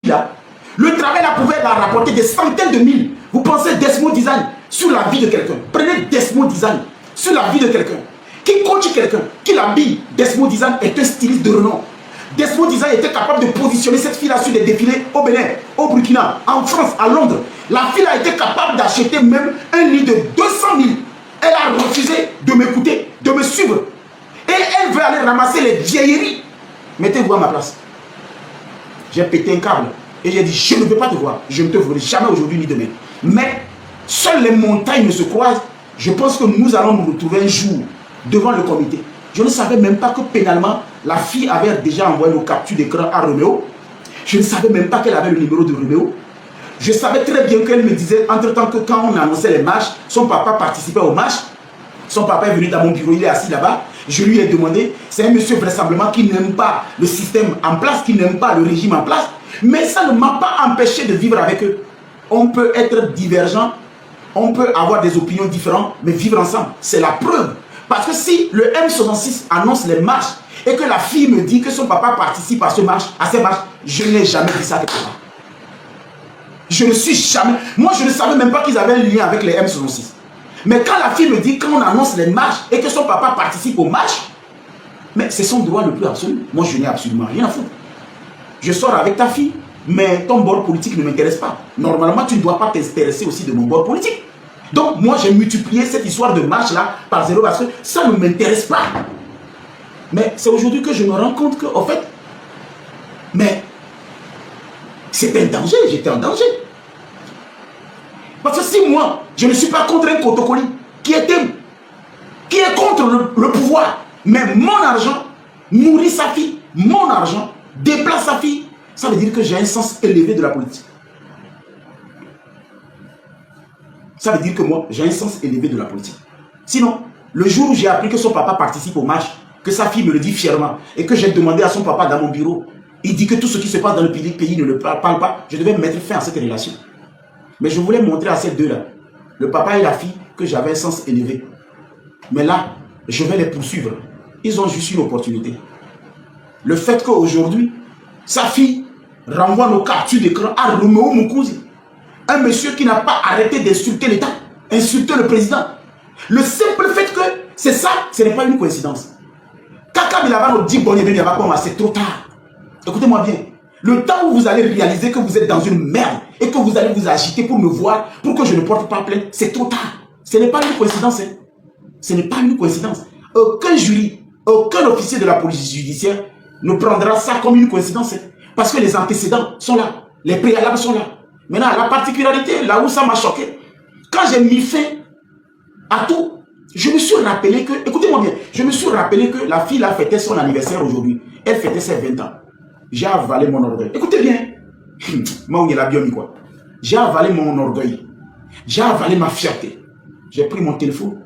là, le travail là pouvait la rapporter des centaines de mille. Vous pensez Desmond Design sur la vie de quelqu'un. Prenez Desmond Design sur la vie de quelqu'un. Qui coach quelqu'un, qui l'habille. Desmond Design est un styliste de renom. Desmond Design était capable de positionner cette fille-là sur des défilés au Bénin, au Burkina, en France, à Londres. La fille a été capable d'acheter même un lit de 200 000. Elle a refusé de m'écouter, de me suivre. Et elle veut aller ramasser les vieilleries. Mettez-vous à ma place. J'ai pété un câble. Et j'ai dit, je ne veux pas te voir. Je ne te verrai jamais aujourd'hui ni demain. Mais, seules les montagnes ne se croisent. Je pense que nous allons nous retrouver un jour devant le comité. Je ne savais même pas que pénalement, la fille avait déjà envoyé nos captures d'écran à Roméo. Je ne savais même pas qu'elle avait le numéro de Roméo. Je savais très bien qu'elle me disait, entre-temps, que quand on annonçait les marches, son papa participait aux marches. Son papa est venu dans mon bureau, il est assis là-bas. Je lui ai demandé, c'est un monsieur vraisemblablement qui n'aime pas le système en place, qui n'aime pas le régime en place. Mais ça ne m'a pas empêché de vivre avec eux. On peut être divergent, on peut avoir des opinions différentes, mais vivre ensemble, c'est la preuve. Parce que si le M66 annonce les marches et que la fille me dit que son papa participe à ces marches, je n'ai jamais dit ça quelque part. Je ne suis jamais... Moi, je ne savais même pas qu'ils avaient un lien avec les M66. Mais quand la fille me dit qu'on annonce les marches et que son papa participe aux marches, mais c'est son droit le plus absolu. Moi, je n'ai absolument rien à foutre. Je sors avec ta fille, mais ton bord politique ne m'intéresse pas. Normalement, tu ne dois pas t'intéresser aussi de mon bord politique. Donc, moi, j'ai multiplié cette histoire de marche-là par 0 parce que ça ne m'intéresse pas. Mais c'est aujourd'hui que je me rends compte que, en fait, mais c'était un danger, j'étais en danger. Parce que si moi, je ne suis pas contre un Kotokoli qui est contre le pouvoir, mais mon argent nourrit sa fille, mon argent déplace sa fille, ça veut dire que j'ai un sens élevé de la politique. Ça veut dire que moi, j'ai un sens élevé de la politique. Sinon, le jour où j'ai appris que son papa participe aux marches, que sa fille me le dit fièrement, et que j'ai demandé à son papa dans mon bureau, il dit que tout ce qui se passe dans le pays ne le parle pas, je devais mettre fin à cette relation. Mais je voulais montrer à ces deux-là, le papa et la fille, que j'avais un sens élevé. Mais là, je vais les poursuivre. Ils ont juste une opportunité. Le fait qu'aujourd'hui, sa fille renvoie nos captures d'écran à Roméo Mukuzi, un monsieur qui n'a pas arrêté d'insulter l'État, insulter le président. Le simple fait que c'est ça, ce n'est pas une coïncidence. Kaka Bilava nous dit, bon, c'est trop tard. Écoutez-moi bien. Le temps où vous allez réaliser que vous êtes dans une merde et que vous allez vous agiter pour me voir, pour que je ne porte pas plainte, c'est trop tard. Ce n'est pas une coïncidence. Hein. Ce n'est pas une coïncidence. Aucun jury, aucun officier de la police judiciaire ne prendra ça comme une coïncidence. Hein. Parce que les antécédents sont là. Les préalables sont là. Maintenant, la particularité, là où ça m'a choqué, quand j'ai mis fin à tout, je me suis rappelé que, écoutez-moi bien, je me suis rappelé que la fille a fêté son anniversaire aujourd'hui. Elle fêtait ses 20 ans. J'ai avalé mon orgueil. Écoutez bien. J'ai avalé mon orgueil. J'ai avalé ma fierté. J'ai pris mon téléphone.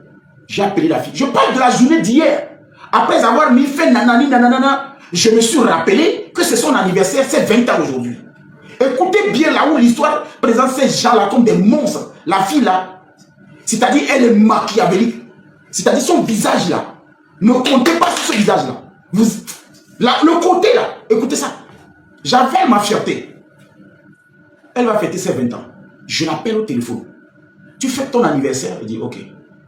J'ai appelé la fille. Je parle de la journée d'hier. Après avoir mis fin nanana, je me suis rappelé que c'est son anniversaire, c'est 20 ans aujourd'hui. Écoutez bien là où l'histoire présente ces gens-là comme des monstres. La fille là, c'est-à-dire elle est machiavélique. C'est-à-dire son visage là. Ne comptez pas sur ce visage là. Le côté là, écoutez ça. J'avais ma fierté. Elle va fêter ses 20 ans. Je l'appelle au téléphone. Tu fêtes ton anniversaire? Elle dit ok.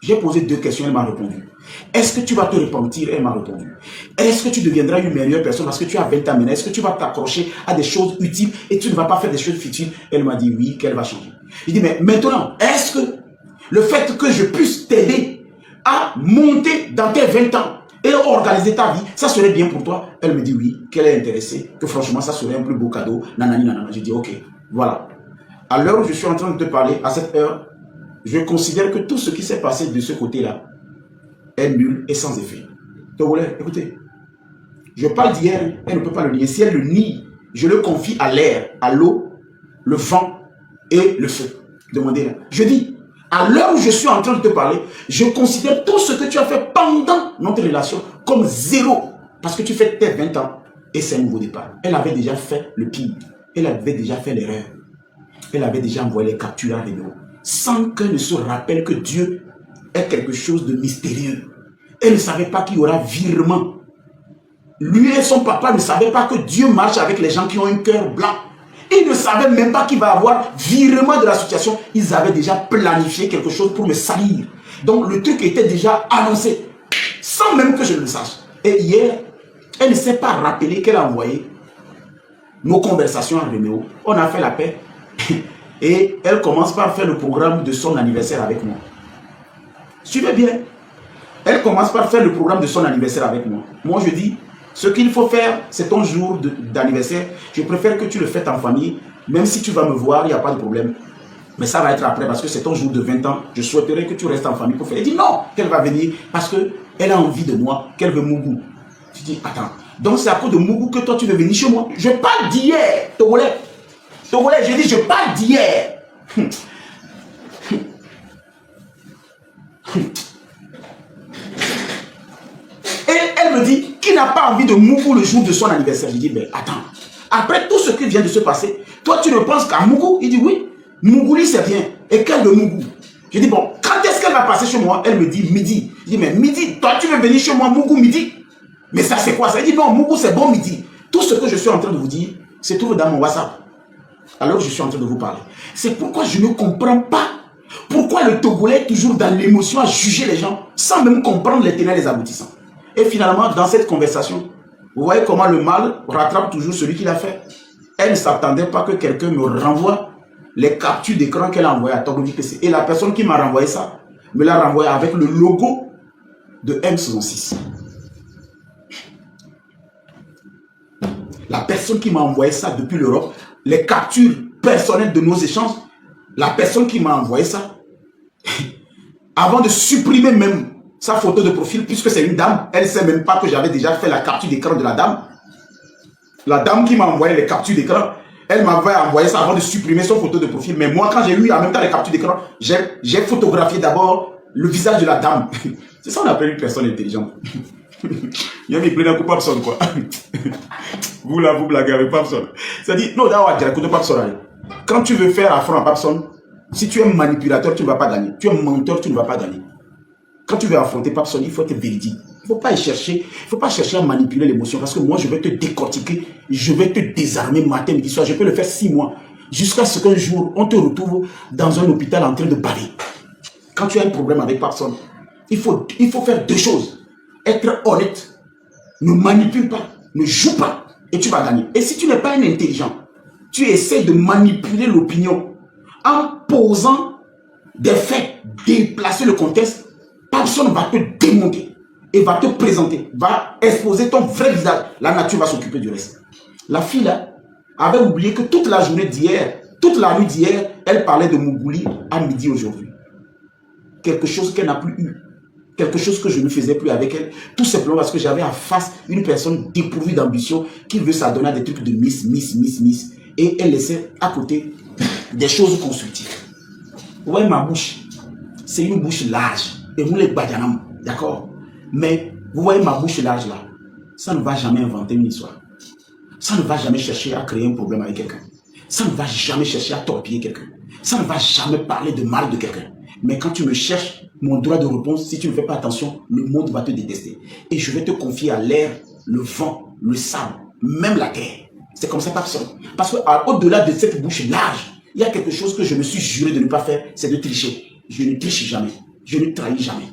J'ai posé 2 questions, elle m'a répondu. Est-ce que tu vas te repentir? Elle m'a répondu. Est-ce que tu deviendras une meilleure personne parce que tu as 20 ans maintenant? Est-ce que tu vas t'accrocher à des choses utiles et tu ne vas pas faire des choses futiles? Elle m'a dit oui, qu'elle va changer. Je dis mais maintenant, est-ce que le fait que je puisse t'aider à monter dans tes 20 ans et organiser ta vie, ça serait bien pour toi? Elle me dit oui, qu'elle est intéressée, que franchement ça serait un plus beau cadeau. Nanani, nanana. Je dis ok, voilà. À l'heure où je suis en train de te parler, à cette heure, je considère que tout ce qui s'est passé de ce côté-là est nul et sans effet. Donc voilà, écoutez, je parle d'hier, elle ne peut pas le nier. Si elle le nie, je le confie à l'air, à l'eau, le vent et le feu. Demandez-la. Je dis, à l'heure où je suis en train de te parler, je considère tout ce que tu as fait pendant notre relation comme 0. Parce que tu fais tes 20 ans et c'est un nouveau départ. Elle avait déjà fait le pire. Elle avait déjà fait l'erreur. Elle avait déjà envoyé les captures à Réunion. Sans qu'elle ne se rappelle que Dieu est quelque chose de mystérieux. Elle ne savait pas qu'il y aura virement. Lui et son papa ne savaient pas que Dieu marche avec les gens qui ont un cœur blanc. Ils ne savaient même pas qu'il va y avoir virement de l'association. Ils avaient déjà planifié quelque chose pour me salir. Donc le truc était déjà annoncé, sans même que je le sache. Et hier, elle ne s'est pas rappelé qu'elle a envoyé nos conversations à Roméo. On a fait la paix. Et elle commence par faire le programme de son anniversaire avec moi. Suivez bien. Elle commence par faire le programme de son anniversaire avec moi. Moi, je dis, ce qu'il faut faire, c'est ton jour d'anniversaire. Je préfère que tu le fasses en famille. Même si tu vas me voir, il n'y a pas de problème. Mais ça va être après parce que c'est ton jour de 20 ans. Je souhaiterais que tu restes en famille pour faire. Elle dit non, qu'elle va venir parce qu'elle a envie de moi, qu'elle veut Mougou. Tu dis, attends. Donc c'est à cause de Mougou que toi tu veux venir chez moi. Je parle d'hier, Togolais. Togolais, je dis, je parle d'hier. Et elle me dit qu'il n'a pas envie de Mougou le jour de son anniversaire. Je dis, ben attends. Après tout ce qui vient de se passer, toi tu ne penses qu'à Mougou? Il dit oui. Mougouli c'est bien. Et quel de Mougou? Je dis bon, quand est-ce qu'elle va passer chez moi? Elle me dit midi. Je dis mais midi, toi tu veux venir chez moi Mougou midi? Mais ça c'est quoi ça? Elle dit non, Mougou c'est bon midi. Tout ce que je suis en train de vous dire se trouve dans mon WhatsApp. Alors je suis en train de vous parler. C'est pourquoi je ne comprends pas pourquoi le Togolais est toujours dans l'émotion à juger les gens sans même comprendre les tenants et les aboutissants. Et finalement, dans cette conversation, vous voyez comment le mal rattrape toujours celui qui l'a fait. Elle ne s'attendait pas que quelqu'un me renvoie les captures d'écran qu'elle a envoyées à Togoji PC. Et la personne qui m'a renvoyé ça, me l'a renvoyé avec le logo de M66. La personne qui m'a envoyé ça depuis l'Europe, les captures personnelles de nos échanges, la personne qui m'a envoyé ça, avant de supprimer même sa photo de profil, puisque c'est une dame, elle ne sait même pas que j'avais déjà fait la capture d'écran de la dame. La dame qui m'a envoyé les captures d'écran, elle m'avait envoyé ça avant de supprimer son photo de profil. Mais moi, quand j'ai eu en même temps les captures d'écran, j'ai photographié d'abord le visage de la dame. C'est ça qu'on appelle une personne intelligente. Il y a mis plein de Papson, quoi. Vous là, vous blaguez avec Papson. C'est-à-dire, non, d'abord, écoute Papson. Quand tu veux faire affront à Papson, si tu es manipulateur, tu ne vas pas gagner. Tu es menteur, tu ne vas pas gagner. Quand tu veux affronter Papson, il faut être véridique. Il ne faut pas chercher à manipuler l'émotion parce que moi, je vais te décortiquer, je vais te désarmer matin, midi, soir. Je peux le faire 6 mois jusqu'à ce qu'un jour, on te retrouve dans un hôpital en train de baver. Quand tu as un problème avec Papson, il faut faire 2 choses. Être honnête, ne manipule pas, ne joue pas et tu vas gagner. Et si tu n'es pas un intelligent, tu essaies de manipuler l'opinion en posant des faits, déplacer le contexte, Papson va te démonter et va te présenter, va exposer ton vrai visage. La nature va s'occuper du reste. La fille là avait oublié que toute la journée d'hier, toute la nuit d'hier, elle parlait de Mougouli à midi aujourd'hui. Quelque chose qu'elle n'a plus eu. Quelque chose que je ne faisais plus avec elle. Tout simplement parce que j'avais en face une personne dépourvue d'ambition qui veut s'adonner à des trucs de miss. Et elle laissait à côté des choses constructives. Vous voyez ma bouche? C'est une bouche large. Et vous les badjanam, d'accord? Mais vous voyez ma bouche large là, ça ne va jamais inventer une histoire. Ça ne va jamais chercher à créer un problème avec quelqu'un. Ça ne va jamais chercher à torpiller quelqu'un. Ça ne va jamais parler de mal de quelqu'un. Mais quand tu me cherches, mon droit de réponse, si tu ne fais pas attention, le monde va te détester. Et je vais te confier à l'air, le vent, le sable, même la terre. C'est comme ça, Papson. Parce qu'au-delà de cette bouche large, il y a quelque chose que je me suis juré de ne pas faire, c'est de tricher. Je ne triche jamais. Je ne trahis jamais.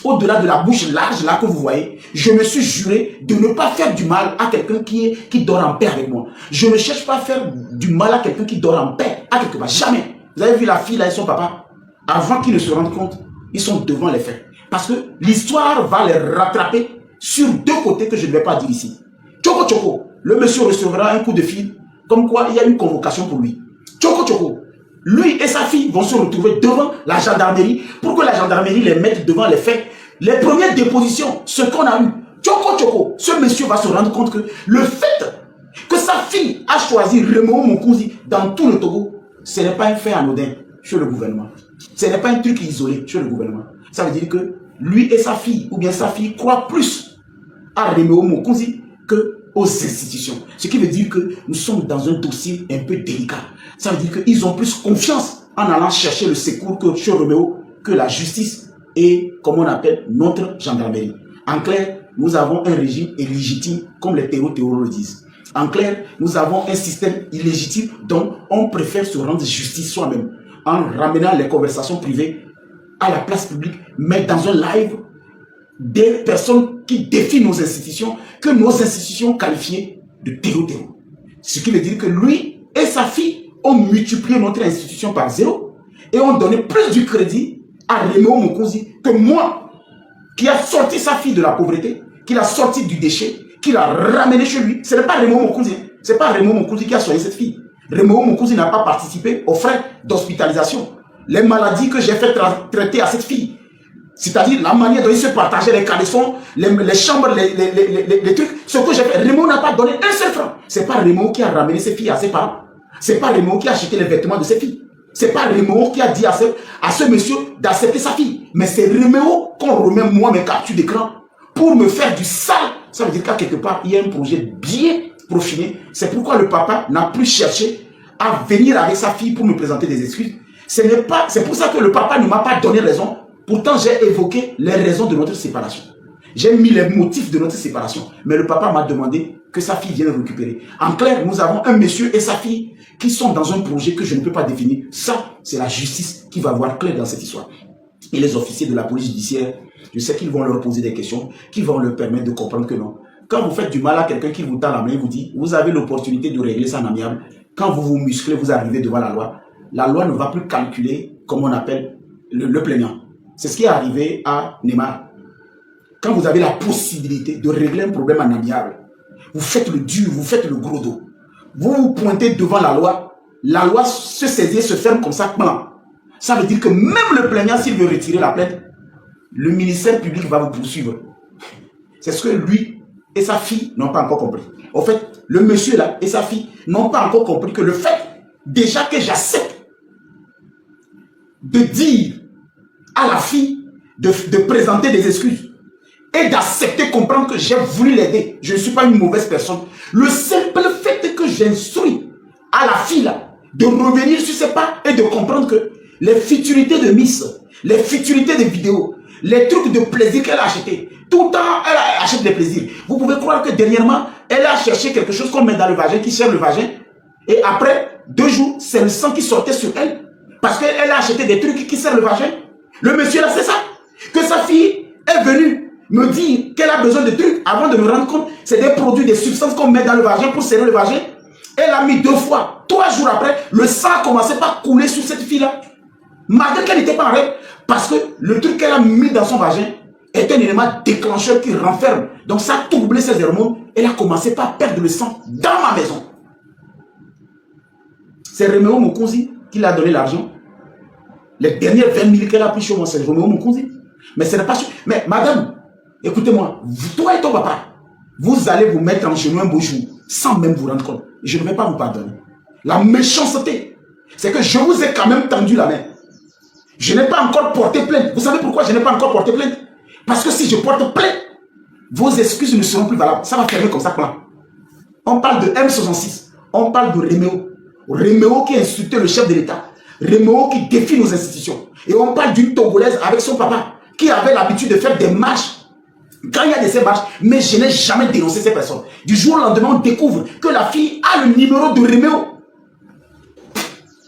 Au-delà de la bouche large là que vous voyez, je me suis juré de ne pas faire du mal à quelqu'un qui dort en paix avec moi. Je ne cherche pas à faire du mal à quelqu'un qui dort en paix à quelque part. Jamais. Vous avez vu la fille là et son papa? Avant qu'ils ne se rendent compte, ils sont devant les faits. Parce que l'histoire va les rattraper sur 2 côtés que je ne vais pas dire ici. Tchoko Tchoko, le monsieur recevra un coup de fil comme quoi il y a une convocation pour lui. Tchoko Tchoko, lui et sa fille vont se retrouver devant la gendarmerie pour que la gendarmerie les mette devant les faits. Les premières dépositions, ce qu'on a eu, Tchoko Tchoko, ce monsieur va se rendre compte que le fait que sa fille a choisi Rémo Moukouzi dans tout le Togo, ce n'est pas un fait anodin chez le gouvernement. Ce n'est pas un truc isolé chez le gouvernement. Ça veut dire que lui et sa fille, ou bien sa fille, croient plus à Rémo Moukouzi qu'aux institutions. Ce qui veut dire que nous sommes dans un dossier un peu délicat. Ça veut dire qu'ils ont plus confiance en allant chercher le secours que chez Roméo, que la justice et, comme on appelle, notre gendarmerie. En clair, nous avons un régime illégitime, comme les théories le disent. En clair, nous avons un système illégitime dont on préfère se rendre justice soi-même en ramenant les conversations privées à la place publique, mais dans un live des personnes qui défient nos institutions, que nos institutions qualifiées de terreau. Ce qui veut dire que lui et sa fille ont multiplié notre institution par 0 et ont donné plus du crédit à Réméo Mokonzi que moi, qui a sorti sa fille de la pauvreté, qui l'a sorti du déchet, qui l'a ramené chez lui. Ce n'est pas Réméo Mokonzi, c'est pas Réméo Mokonzi qui a soigné cette fille. Réméo Mokonzi n'a pas participé aux frais d'hospitalisation. Les maladies que j'ai fait traiter à cette fille, c'est-à-dire la manière dont il se partageait les caleçons, les chambres, les trucs, ce que j'ai fait, Réméo n'a pas donné un seul franc. C'est pas Réméo qui a ramené ses filles à ses parents. C'est pas Réméo qui a acheté les vêtements de ses filles. C'est pas Réméo qui a dit à ce monsieur d'accepter sa fille. Mais c'est Réméo qu'on remet moi mes captures d'écran pour me faire du sale. Ça veut dire qu'à quelque part, il y a un projet bien profiné. C'est pourquoi le papa n'a plus cherché à venir avec sa fille pour me présenter des excuses. C'est pour ça que le papa ne m'a pas donné raison. Pourtant, j'ai évoqué les raisons de notre séparation. J'ai mis les motifs de notre séparation. Mais le papa m'a demandé que sa fille vienne récupérer. En clair, nous avons un monsieur et sa fille qui sont dans un projet que je ne peux pas définir. Ça, c'est la justice qui va voir clair dans cette histoire. Et les officiers de la police judiciaire, je sais qu'ils vont leur poser des questions, qui vont leur permettre de comprendre que non. Quand vous faites du mal à quelqu'un qui vous tend la main, il vous dit, vous avez l'opportunité de régler ça en amiable. Quand vous vous musclez, vous arrivez devant la loi ne va plus calculer, comme on appelle, le plaignant. C'est ce qui est arrivé à Neymar. Quand vous avez la possibilité de régler un problème en amiable, vous faites le dur, vous faites le gros dos. Vous vous pointez devant la loi se saisit, se ferme comme ça, plan. Ça veut dire que même le plaignant, s'il veut retirer la plainte, le ministère public va vous poursuivre. C'est ce que lui et sa fille n'ont pas encore compris. En fait, le monsieur là et sa fille n'ont pas encore compris que le fait, déjà que j'accepte de dire à la fille de présenter des excuses et d'accepter, comprendre que j'ai voulu l'aider. Je ne suis pas une mauvaise personne. Le simple fait que j'instruis à la fille là de revenir sur ses pas et de comprendre que les futilités de Miss, les futilités de vidéos, les trucs de plaisir qu'elle a acheté, tout le temps elle achète des plaisirs. Vous pouvez croire que dernièrement, elle a cherché quelque chose qu'on met dans le vagin, qui sert le vagin, et après 2 jours, c'est le sang qui sortait sur elle, parce qu'elle a acheté des trucs qui servent le vagin. Le monsieur là, c'est ça. Que sa fille est venue me dire qu'elle a besoin de trucs avant de me rendre compte, c'est des produits, des substances qu'on met dans le vagin pour serrer le vagin. Elle a mis 2 fois. 3 jours après, le sang a commencé par couler sur cette fille-là. Malgré qu'elle n'était pas en règle, parce que le truc qu'elle a mis dans son vagin est un élément déclencheur qui renferme. Donc ça a troublé ses hormones. Elle a commencé par perdre le sang dans ma maison. C'est Réméo Mokonzi qui l'a donné l'argent. Les dernières 20 000 qu'elle a pris chez moi, c'est Réméo Mokonzi. Mais ce n'est pas sûr. Mais madame, écoutez-moi, toi et ton papa, vous allez vous mettre en genou un beau jour, sans même vous rendre compte. Je ne vais pas vous pardonner. La méchanceté, c'est que je vous ai quand même tendu la main. Je n'ai pas encore porté plainte. Vous savez pourquoi je n'ai pas encore porté plainte? Parce que si je porte plainte, vos excuses ne seront plus valables. Ça va fermer comme ça. On parle de M66. On parle de Réméo. Réméo qui a insulté le chef de l'État. Réméo qui défie nos institutions. Et on parle d'une Togolaise avec son papa qui avait l'habitude de faire des marches. Quand il y a de ces marches, mais je n'ai jamais dénoncé ces personnes. Du jour au lendemain, on découvre que la fille a le numéro de Réméo.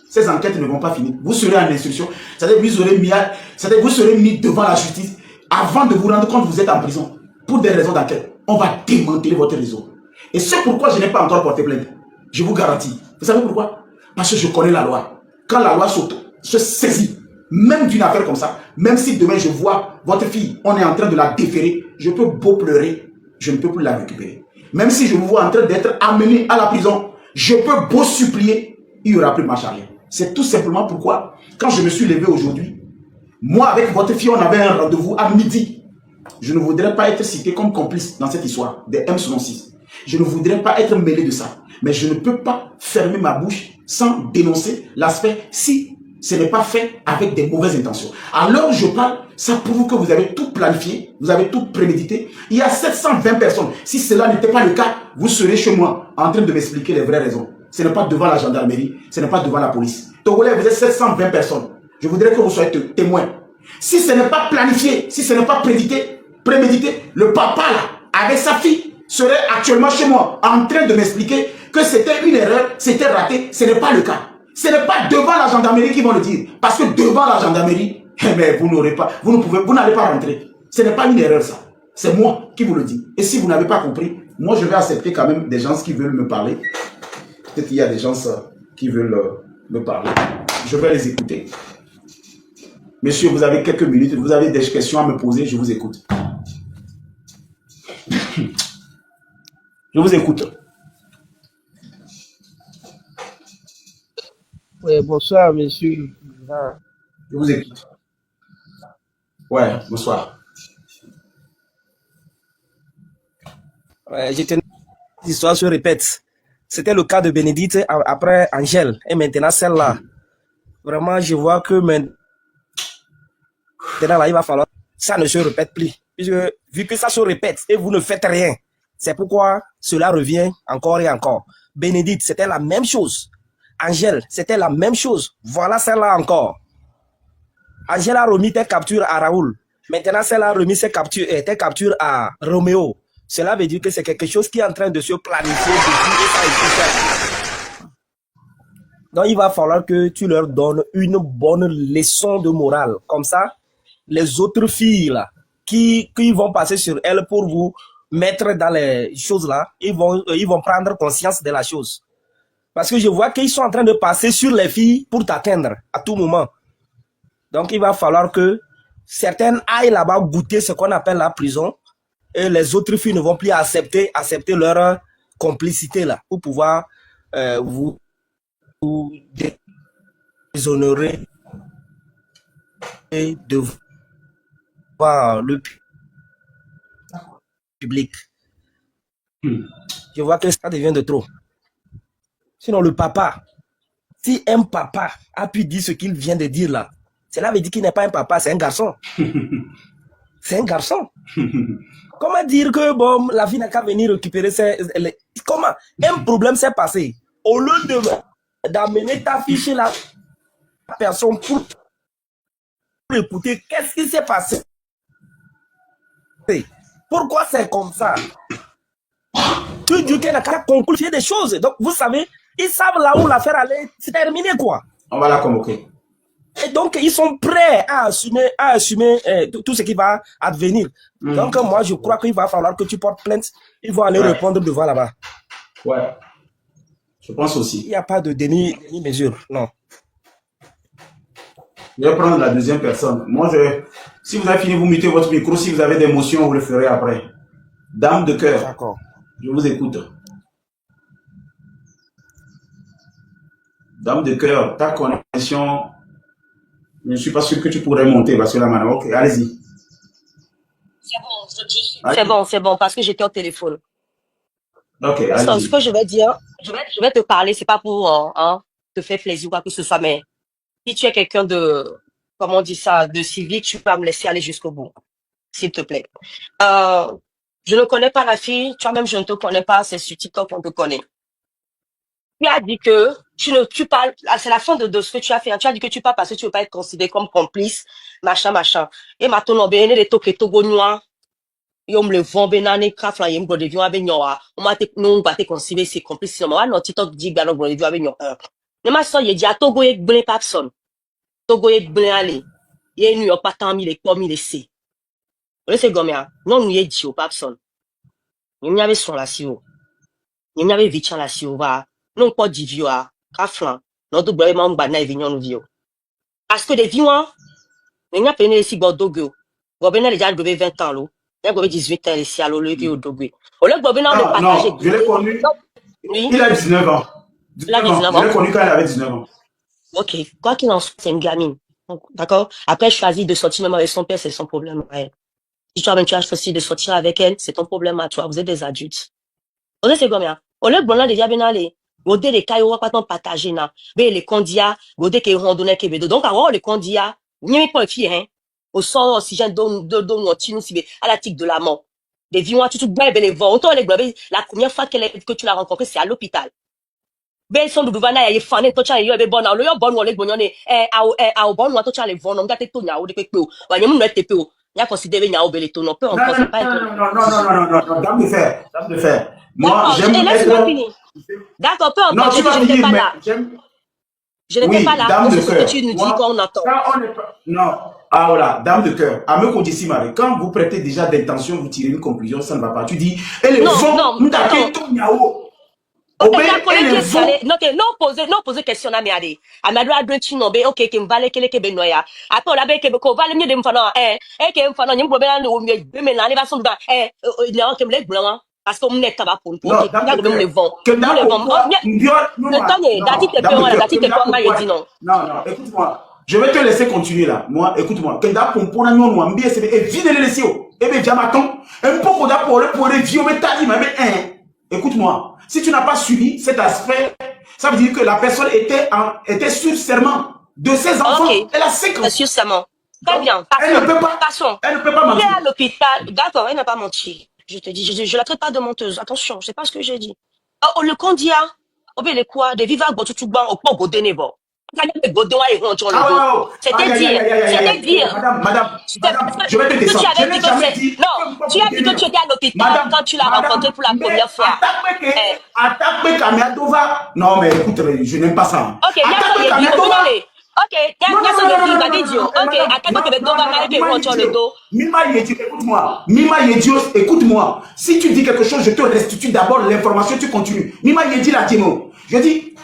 Ces enquêtes ne vont pas finir. Vous serez en instruction. C'est-à-dire que vous serez mis devant la justice avant de vous rendre compte que vous êtes en prison. Pour des raisons d'enquête. On va démanteler votre réseau. Et c'est pourquoi je n'ai pas encore porté plainte. Je vous garantis. Vous savez pourquoi? Parce que je connais la loi. Quand la loi se saisit, même d'une affaire comme ça, même si demain je vois votre fille, on est en train de la déférer, je peux beau pleurer, je ne peux plus la récupérer. Même si je vous vois en train d'être amené à la prison, je peux beau supplier, il n'y aura plus marche arrière. C'est tout simplement pourquoi, quand je me suis levé aujourd'hui, moi avec votre fille, on avait un rendez-vous à midi. Je ne voudrais pas être cité comme complice dans cette histoire des M66. Je ne voudrais pas être mêlé de ça. Mais je ne peux pas fermer ma bouche sans dénoncer l'aspect si ce n'est pas fait avec des mauvaises intentions. À l'heure où je parle, ça prouve que vous avez tout planifié, vous avez tout prémédité. Il y a 720 personnes. Si cela n'était pas le cas, vous serez chez moi en train de m'expliquer les vraies raisons. Ce n'est pas devant la gendarmerie, ce n'est pas devant la police. Togolais, vous êtes 720 personnes. Je voudrais que vous soyez témoins. Si ce n'est pas planifié, si ce n'est pas prémédité, le papa là, avec sa fille, serait actuellement chez moi en train de m'expliquer que c'était une erreur, c'était raté. Ce n'est pas le cas. Ce n'est pas devant la gendarmerie qu'ils vont le dire. Parce que devant la gendarmerie, mais vous n'aurez pas, vous n'allez pas rentrer. Ce n'est pas une erreur ça. C'est moi qui vous le dis. Et si vous n'avez pas compris, moi je vais accepter quand même des gens qui veulent me parler. Peut-être qu'il y a des gens qui veulent me parler. Je vais les écouter. Monsieur, vous avez quelques minutes, vous avez des questions à me poser, je vous écoute. Je vous écoute. Oui, bonsoir, monsieur. Je vous écoute. Ouais, bonsoir. Ouais, l'histoire se répète. C'était le cas de Bénédicte après Angèle. Et maintenant, celle-là. Vraiment, je vois que maintenant, là, il va falloir. Ça ne se répète plus. Puisque, vu que ça se répète et vous ne faites rien, c'est pourquoi cela revient encore et encore. Bénédicte, c'était la même chose. Angèle, c'était la même chose. Voilà celle-là encore. Angèle a remis tes captures à Raoul. Maintenant, celle-là a remis tes captures à Roméo. Cela veut dire que c'est quelque chose qui est en train de se planifier depuis. Donc, il va falloir que tu leur donnes une bonne leçon de morale. Comme ça, les autres filles là, qui vont passer sur elles pour vous mettre dans les choses là, ils vont prendre conscience de la chose. Parce que je vois qu'ils sont en train de passer sur les filles pour t'atteindre à tout moment. Donc, il va falloir que certaines aillent là-bas goûter ce qu'on appelle la prison et les autres filles ne vont plus accepter leur complicité là pour pouvoir vous déshonorer et de voir le public. Je vois que ça devient de trop. Sinon, le papa, si un papa a pu dire ce qu'il vient de dire là, cela veut dire qu'il n'est pas un papa, c'est un garçon. C'est un garçon. Comment dire que bon, la fille n'a qu'à venir récupérer comment un problème s'est passé. Au lieu d'amener ta fille chez la personne pour écouter qu'est-ce qui s'est passé. Pourquoi c'est comme ça? Tu dis qu'elle n'a qu'à conclure des choses. Donc, vous savez, ils savent là où l'affaire allait se terminer, quoi. On va la convoquer. Et donc, ils sont prêts à assumer tout ce qui va advenir. Donc, moi, je crois qu'il va falloir que tu portes plainte. Ils vont aller répondre devant là-bas. Ouais. Je pense aussi. Il n'y a pas de demi-mesure, non. Je vais prendre la deuxième personne. Moi, si vous avez fini, vous mettez votre micro. Si vous avez des émotions, vous le ferez après. Dame de cœur. D'accord. Je vous écoute. Dame de cœur, ta connexion, je ne suis pas sûr que tu pourrais monter parce que là maintenant, ok, allez-y. C'est bon, parce que j'étais au téléphone. Ok, Ce que je vais dire, je vais te parler, c'est pas pour te faire plaisir ou quoi que ce soit, mais si tu es quelqu'un de, comment on dit ça, de civique, tu vas me laisser aller jusqu'au bout, s'il te plaît. Je ne connais pas la fille, toi-même je ne te connais pas, c'est sur TikTok qu'on te connaît. Tu as dit que tu parles, c'est la fin de ce que tu as fait, hein. Tu as dit que tu parles parce que tu veux pas être considéré comme complice, machin. Et maintenant, ben, il y a des toques togo noirs. Yo me le vend benane krafla yem go devio abenyoa o ma te non ba te consider c'est complice no no TikTok dit ga no go devio abenyo ne ma so ye di atogo e gble papson togo e gble ale ye New York patan mi le komi le se o le se gomia non nu ye di o papson ni nya be son la si o ni nya be vichan la si o va non po di vio a krafla no do gbe ma ngba na evinyo no vio parce que des vions ni nya pe ne si go dogo go be na le ja go be 20 ans lo. Il y a 18 ans ici à l'Olé au Dogwe. Au lieu de partager. Non, je l'ai connu. Oui. Il a 19 ans. Il a 19 ans. Je l'ai connu quand il avait 19 ans. Ok. Quoi qu'il en soit, c'est une gamine. D'accord? Après, je choisis de sortir même avec son père, c'est son problème à elle. Si toi-même tu as choisi de sortir avec elle, c'est ton problème à toi. Vous êtes des adultes. Vous êtes c'est combien? Au lieu de déjà bien aller. Vous êtes les cailloux, pas tant partager, na. Mais les condia, vous êtes qui randonnent, qui vedo. Donc, alors, les condia, vous n'aimez pas les filles, hein? Au sang oxygène à la tique de la mort. Des vieux, tu te les voir. Autant les globes, la première fois que tu l'as rencontré, c'est à l'hôpital. Ben, son de Bouvana, il est fan, toi, tu as eu bon, le bon, les bonnes, au bon, toi, tu as les vents, on gâte ton yaou, de pépé, ou, y a mon net pépé, Il y a considéré Nyao Beleto, non, peu Non, importe, non, c'est pas non, être. non, non, non, non, non, non, non, dame de fer, dame de fer. Moi, D'accord, j'aime laisse-moi être... finir. D'accord, peu Non, importe, tu j'ai dit, vas je n'étais finir, pas mais là. j'aime... Je n'étais pas Oui, là. dame Donc, de c'est ce que cœur. tu nous dis Moi, qu'on attend. quand on n'est pas... Non. Ah voilà, dame de cœur. Ameko Dissimare, quand vous prêtez déjà d'intention, vous tirez une conclusion, ça ne va pas. Tu dis, et les Non, vents, non, nous attends. t'inquiétons, Nyao. Ok, Obé, la et collègue les qui est vents... allée, non poser question à Miade. Amado a deux chinombe, ok, qui me valait qu'elle est noya. Après, on a bé qu'on va le mieux de me faire, qui me fait, n'y me problème, au mieux, mais l'année va s'en il y a un qui me lève blanc, parce qu'on me n'est pas pour, ok, Non, il y a dame de même le cœur. vent. Que Nous le dame vent. pourquoi... Le temps est, dati te dame de pe, cœur. dati te pe, on m'a dit non. Non, non, écoute-moi. Je vais te laisser continuer là. Moi, écoute-moi. Que dame pour na nyon mwambi et vide les laisser. Et bien, diamaton. Un peu qu'on a pour les vieux, mais t'as dit, mais écoute-moi. Si tu n'as pas suivi cet aspect, ça veut dire que la personne était sur serment de ses enfants. Ok, Elle a 5 ans. sûr, seulement. Très Donc, bien, elle ne peut pas, passons. elle ne peut pas Elle est mentir. à l'hôpital, d'accord, elle n'a pas menti. Je te dis, je la traite pas de menteuse. Attention, c'est pas ce que j'ai dit. Oh, le candidat, oh, ben, les quoi, des vivants, bon, tout ban, au pas godé, n'est bon. C'était dire, Madame, je vais te descendre. Je n'ai jamais dit. Non, tu as dit que tu étais à l'hôpital quand tu l'as rencontré pour la première fois. Attaque Kamiadova. Non, mais écoute, je n'aime pas ça. Ok, attaque Kamiadova. Ok, écoute-moi. Mima Yedios, écoute-moi. Si tu dis quelque chose, je te restitue d'abord l'information, tu continues. Mima Yedi la Timo. Je dis,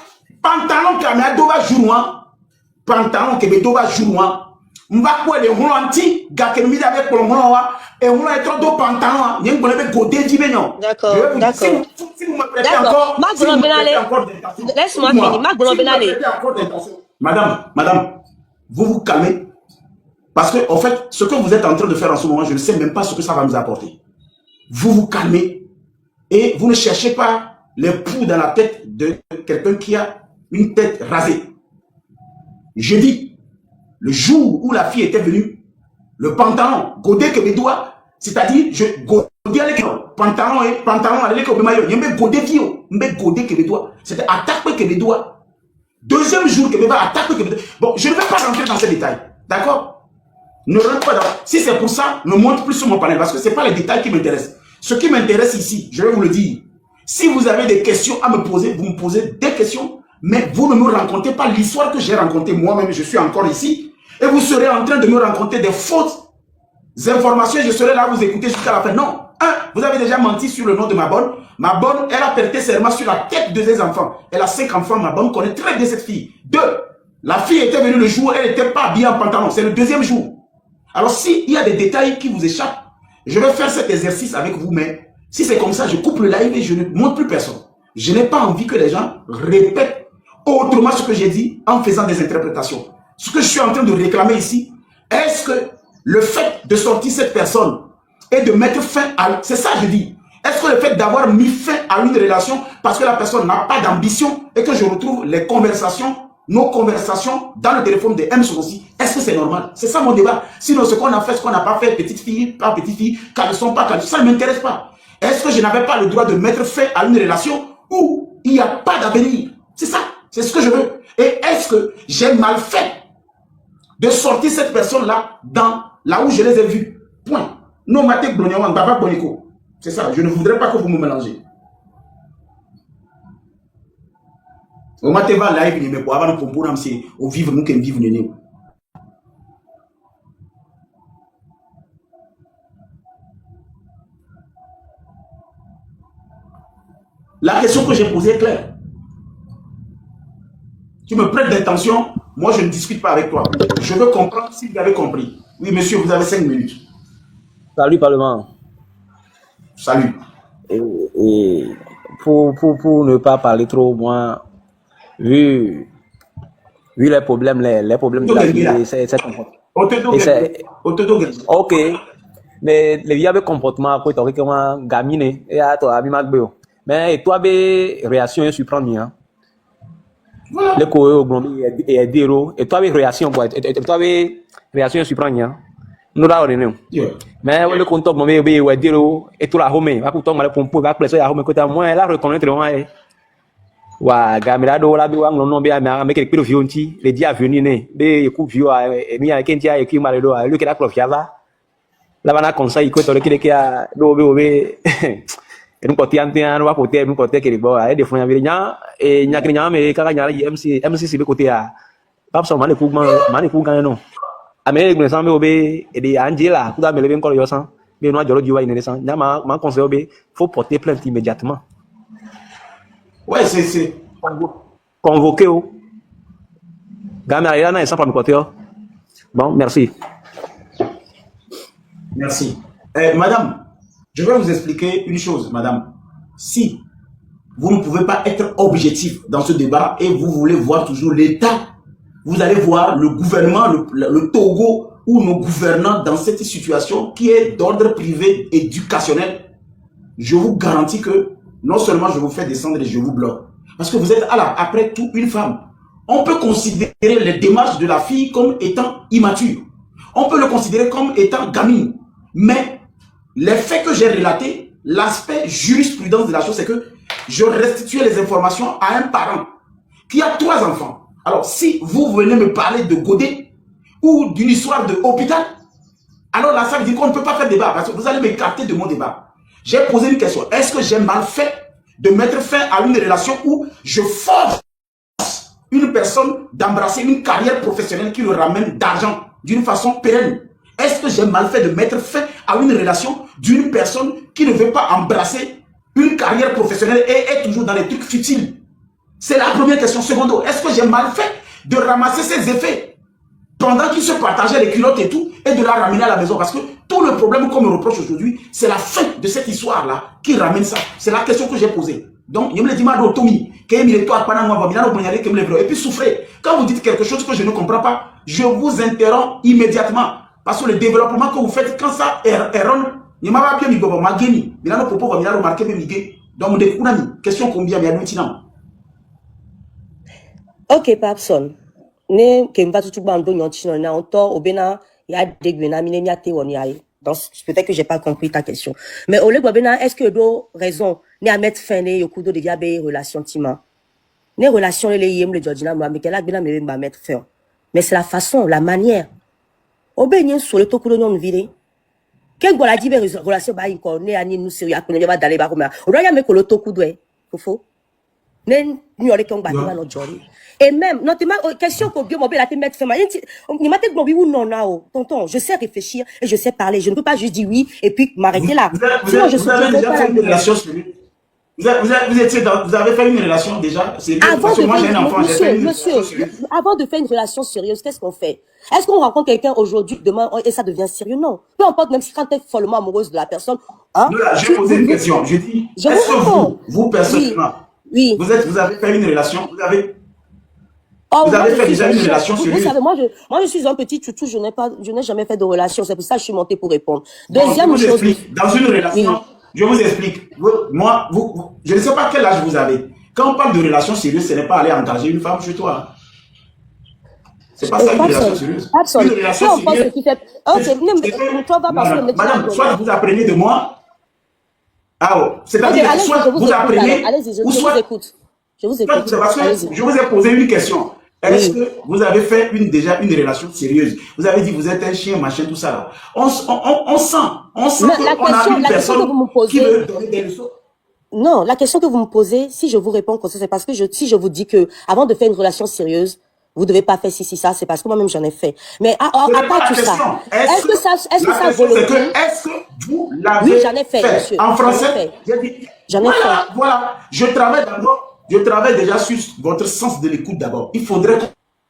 pantalon Kamiadova joue-moi. Pantalon Kebedova joue-moi. Mba quoi les roulantis, gakemide avec pour le moment, et on a trop de pantalons, il y a un godé d'Ibénon. D'accord, d'accord. Si vous me prêtez encore, laisse-moi finir, Madame, vous vous calmez. Parce que, en fait, ce que vous êtes en train de faire en ce moment, je ne sais même pas ce que ça va nous apporter. Vous vous calmez et vous ne cherchez pas les poux dans la tête de quelqu'un qui a une tête rasée. Je dis, le jour où la fille était venue, le pantalon, godé que mes doigts, c'est-à-dire, godé avec pantalon, avec le maillot, il y a godé vio, godé que mes doigts, c'était attaque que mes doigts. Deuxième jour que mes doigts attaque que mes doigts. Bon, je ne vais pas rentrer dans ces détails, d'accord? Ne rentre pas dans. Si c'est pour ça, ne montre plus sur mon panel, parce que ce n'est pas les détails qui m'intéressent. Ce qui m'intéresse ici, je vais vous le dire, si vous avez des questions à me poser, vous me posez des questions, mais vous ne me racontez pas l'histoire que j'ai racontée moi-même, je suis encore ici, et vous serez en train de me raconter des fausses informations, je serai là à vous écouter jusqu'à la fin. Non, vous avez déjà menti sur le nom de ma bonne. Ma bonne, elle a prêté serment sur la tête de ses enfants. Elle a 5 enfants, ma bonne connaît très bien cette fille. 2, la fille était venue le jour, elle n'était pas habillée en pantalon, c'est le deuxième jour. Alors s'il y a des détails qui vous échappent, je vais faire cet exercice avec vous, mais si c'est comme ça, je coupe le live et je ne montre plus personne. Je n'ai pas envie que les gens répètent autrement ce que j'ai dit en faisant des interprétations. Ce que je suis en train de réclamer ici, est-ce que le fait de sortir cette personne et de mettre fin à... C'est ça je dis. Est-ce que le fait d'avoir mis fin à une relation parce que la personne n'a pas d'ambition et que je retrouve les conversations, nos conversations dans le téléphone de M. Sonossi, est-ce que c'est normal? C'est ça mon débat. Sinon, ce qu'on a fait, ce qu'on n'a pas fait, petite fille, pas petite fille, caleçon, pas caleçon, ça ne m'intéresse pas. Est-ce que je n'avais pas le droit de mettre fin à une relation où il n'y a pas d'avenir? C'est ça. C'est ce que je veux. Et est-ce que j'ai mal fait de sortir cette personne-là dans là où je les ai vus? Point. Non, Matek Blonyawan, Baba Boniko. C'est ça. Je ne voudrais pas que vous me mélangez. Au Mateva live, il me faut avoir un pompo, c'est au vivre, nous qui vivons. La question que j'ai posée est claire. Tu me prêtes d'intention, moi je ne discute pas avec toi. Je veux comprendre si vous avez compris. Oui, monsieur, vous avez 5 minutes. Salut, Parlement. Salut. Et pour ne pas parler trop, moi, vu les problèmes de la vie, c'est ok. Mais les vieux comportements, quoi, t'aurais comment gaminer et à toi, mais toi, réaction surprenante. Voilà. Le co et dire et toi réaction quoi et toi réaction surprenante. Nous là on mais le compte mon bébé ou dire et tout la home va compte mal pour va placer à home côté moi là reconnaître moi wa gamira do la bi wa non bi mais que le vionti les dia venir né be ku vio et mi a kentia et qui mal do le que la profia va là on a conseil que toi qui a dobe et nous côté antien nous va côté nous côté qui bon et des fois il y a et nya kenya mais kaka nya MC c'est côté à pas seulement les coups non amé nous semble obé et des Angela tout me lever encore yo sang mais nous a jolo diwa ine sang nya ma conseil obé faut porter plainte immédiatement. Ouais, c'est convoqué au gamin là na ça pas me côté. Bon, merci. Merci. Madame, je vais vous expliquer une chose, madame. Si vous ne pouvez pas être objectif dans ce débat et vous voulez voir toujours l'État, vous allez voir le gouvernement, le Togo ou nos gouvernants dans cette situation qui est d'ordre privé éducationnel. Je vous garantis que non seulement je vous fais descendre et je vous bloque, parce que vous êtes après tout une femme. On peut considérer les démarches de la fille comme étant immature. On peut le considérer comme étant gamine. Mais les faits que j'ai relatés, l'aspect jurisprudence de la chose, c'est que je restituais les informations à un parent qui a 3 enfants. Alors, si vous venez me parler de Godet ou d'une histoire de hôpital, alors là, ça veut dire qu'on ne peut pas faire débat parce que vous allez m'écarter de mon débat. J'ai posé une question. Est-ce que j'ai mal fait de mettre fin à une relation où je force une personne d'embrasser une carrière professionnelle qui lui ramène d'argent d'une façon pérenne? Est-ce que j'ai mal fait de mettre fin à une relation d'une personne qui ne veut pas embrasser une carrière professionnelle et est toujours dans les trucs futiles? C'est la première question. Secondo, est-ce que j'ai mal fait de ramasser ses effets pendant qu'il se partageait les culottes et tout et de la ramener à la maison? Parce que tout le problème qu'on me reproche aujourd'hui, c'est la fin de cette histoire-là qui ramène ça. C'est la question que j'ai posée. Donc, je me dis, et puis souffrez. Quand vous dites quelque chose que je ne comprends pas, je vous interromps immédiatement. Parce que le développement que vous faites, quand ça erronne, il m'a pas bien mis, il a nos propos, il a remarqué, donc, question combien, il y a maintenant. Ok, Papson. Ne kemba tutu bando nyantino na onto obena ya degbena minemiate woniaye. Donc peut-être que j'ai pas compris ta question. Mais au lieu bena est-ce que do raison ne à mettre fin ne yokudo de diabe relation tima. Ne relation les yem le jordina moi mais kela bena me ba mettre fin. Mais c'est la façon, la manière. Obenyen sur le tokudo nyon vide. Quel gola dibe relation ba inko ne ani nous sérieux akune ba dale ba ko ma. Odoya me ko le tokudo e. Fofo. Ne nyore kon ba no jori. Et même, notamment, question que Dieu m'a dit, mettre fin. Il m'a dit, oui ou non, non, tonton, je sais réfléchir et je sais parler. Je ne peux pas juste dire oui et puis m'arrêter là. Vous avez déjà fait une relation sérieuse? Vous avez fait une relation déjà sérieuse? Parce que moi, j'ai un enfant, j'ai fait une relation sérieuse. Avant de faire une relation sérieuse, qu'est-ce qu'on fait? Est-ce qu'on rencontre quelqu'un aujourd'hui, demain, et ça devient sérieux? Non. Peu importe, même si quand tu es follement amoureuse de la personne, hein? J'ai posé une question. Je dis, est-ce que vous, personnellement, oui. Vous avez fait une relation, vous avez fait déjà une relation sérieuse? Vous savez, moi, je suis un petit chouchou, je n'ai jamais fait de relation. C'est pour ça que je suis montée pour répondre. Deuxième chose. Dans une relation, je vous explique. Moi, je ne sais pas quel âge vous avez. Quand on parle de relation sérieuse, ce n'est pas aller engager une femme chez toi. C'est pas ça une relation sérieuse. Une relation sérieuse. Madame, soit vous apprenez de moi. C'est-à-dire, soit vous apprenez, ou soit... Je vous écoute. Je vous ai posé une question. Est-ce que vous avez fait déjà une relation sérieuse? Vous avez dit vous êtes un chien, machin, tout ça là. On sent qu'on a une personne qui veut donner des leçons. Non, la question que vous me posez, si je vous réponds comme ça, c'est parce que si je vous dis que avant de faire une relation sérieuse, vous ne devez pas faire ci, ça, c'est parce que moi-même j'en ai fait. Mais à part tout ça, est-ce que ça vaut le coup? Est-ce que vous l'avez fait? Oui, j'en ai fait, monsieur. En français, j'en ai fait. Voilà, je travaille déjà sur votre sens de l'écoute d'abord. Il faudrait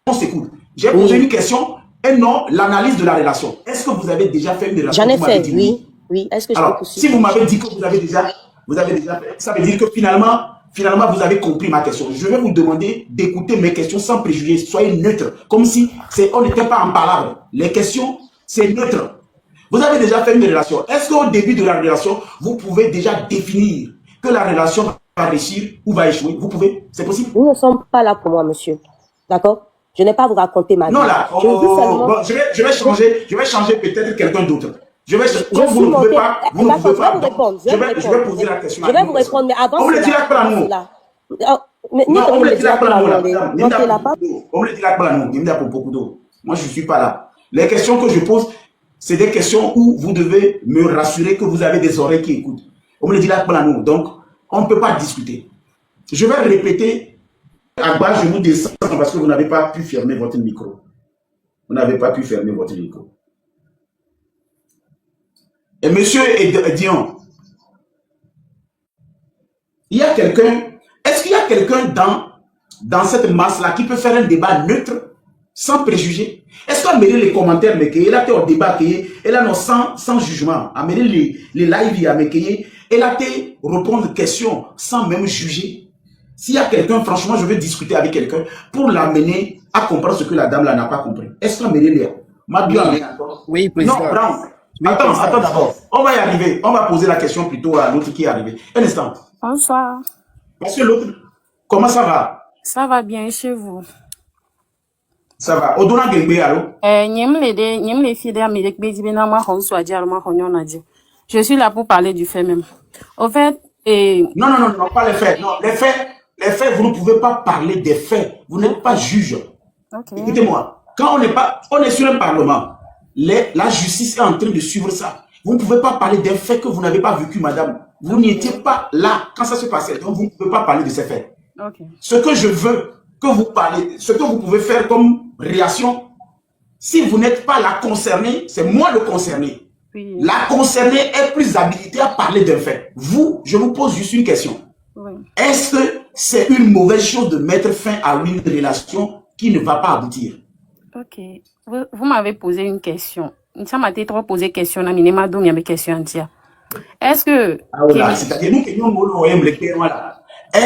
qu'on s'écoute. J'ai posé une question et non l'analyse de la relation. Est-ce que vous avez déjà fait une relation? J'en ai fait, oui. Est-ce que je peux poursuivre? Si vous m'avez dit que vous avez déjà fait, ça veut dire que finalement, vous avez compris ma question. Je vais vous demander d'écouter mes questions sans préjugés. Soyez neutre, comme si on n'était pas en palabre. Les questions, c'est neutre. Vous avez déjà fait une relation. Est-ce qu'au début de la relation, vous pouvez déjà définir que la relation va réussir ou va échouer? Vous pouvez? C'est possible? Nous ne sommes pas là pour moi, monsieur. D'accord? Je n'ai pas à vous raconter ma vie. Non, là, je vais changer peut-être quelqu'un d'autre. Comme vous ne pouvez pas, vous ne pouvez pas. Je vais poser la question. Je vais vous répondre, mais avant on me le dira pas nous. Non, on me le dira pas nous. On me le dira pas nous. Moi, je ne suis pas là. Les questions que je pose, c'est des questions où vous devez me rassurer que vous avez des oreilles qui écoutent. On me le dit là, donc on ne peut pas discuter. Je vais répéter, Agba, je vous descends parce que vous n'avez pas pu fermer votre micro. Vous n'avez pas pu fermer votre micro. Et monsieur Dion, il y a quelqu'un, est-ce qu'il y a quelqu'un dans cette masse-là qui peut faire un débat neutre, sans préjugés? Est-ce qu'on met les commentaires, mais qu'il a été au débat, et là, non, sans jugement, à mener les lives, mais qu'il a été répondre aux questions sans même juger? S'il y a quelqu'un, franchement, je veux discuter avec quelqu'un pour l'amener à comprendre ce que la dame là n'a pas compris. Est-ce qu'on met les Oui, président. Non, Brown. Attends d'abord. On va y arriver. On va poser la question plutôt à l'autre qui est arrivé. Un instant. Bonsoir. Parce que l'autre, comment ça va? Ça va bien chez vous? Ça va. Odona Gengbe, allô? Je suis là pour parler du fait même. Au fait, Non, pas les faits. Non, les faits, vous ne pouvez pas parler des faits. Vous n'êtes pas juge. Okay. Écoutez-moi. Quand on est sur un parlement, la justice est en train de suivre ça. Vous ne pouvez pas parler d'un fait que vous n'avez pas vécu, madame. Vous n'étiez pas là quand ça se passait. Donc, vous ne pouvez pas parler de ces faits. Okay. Ce que je veux que vous parlez, ce que vous pouvez faire comme réaction, si vous n'êtes pas la concernée, c'est moi le concerné. Oui. La concernée est plus habilitée à parler d'un fait. Vous, je vous pose juste une question. Oui. Est-ce que c'est une mauvaise chose de mettre fin à une relation qui ne va pas aboutir? Ok. Vous m'avez posé une question. Ça m'a été trop posé question. Est-ce que... C'est-à-dire,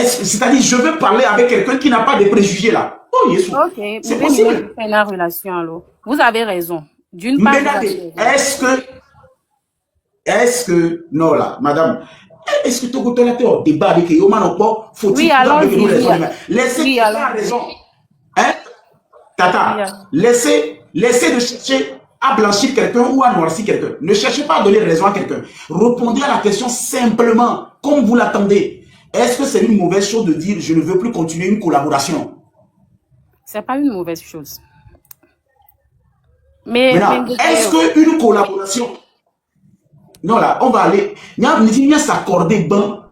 c'est-à-dire, je veux parler avec quelqu'un qui n'a pas de préjugés là. Oh, Jésus. Ok. C'est possible. Une relation, alors. Vous avez raison. D'une part... Est-ce que... Non, là, madame... Est-ce que tu as au débat avec Yoman faut-il... Oui, allons-y. Laissez la raison. Hein? Tata, laissez de chercher à blanchir quelqu'un ou à noircir quelqu'un. Ne cherchez pas à donner raison à quelqu'un. Répondez à la question simplement, comme vous l'attendez. Est-ce que c'est une mauvaise chose de dire je ne veux plus continuer une collaboration? C'est pas une mauvaise chose. Maintenant, est-ce qu'une collaboration... Non, là, on va aller... Il y a s'accorder ben.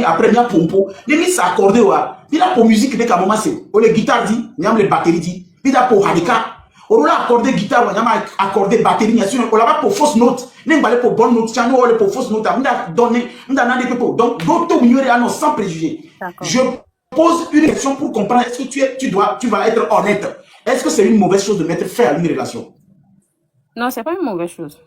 Après, il y a pompo. Il y a s'accorder. Il y a pour musique, il y a les guitares, il y a les batteries, il y a pour handicap. On a accordé guitare, on a accordé batterie, on a pour fausse note, on a pour bonne note, on a pour fausse note, on a donné, on a donné pour. Donc, d'autres ignorent sans préjugés. Je pose une question pour comprendre, est-ce que tu vas être honnête? Est-ce que c'est une mauvaise chose de mettre fin à une relation? Non, c'est pas une mauvaise chose.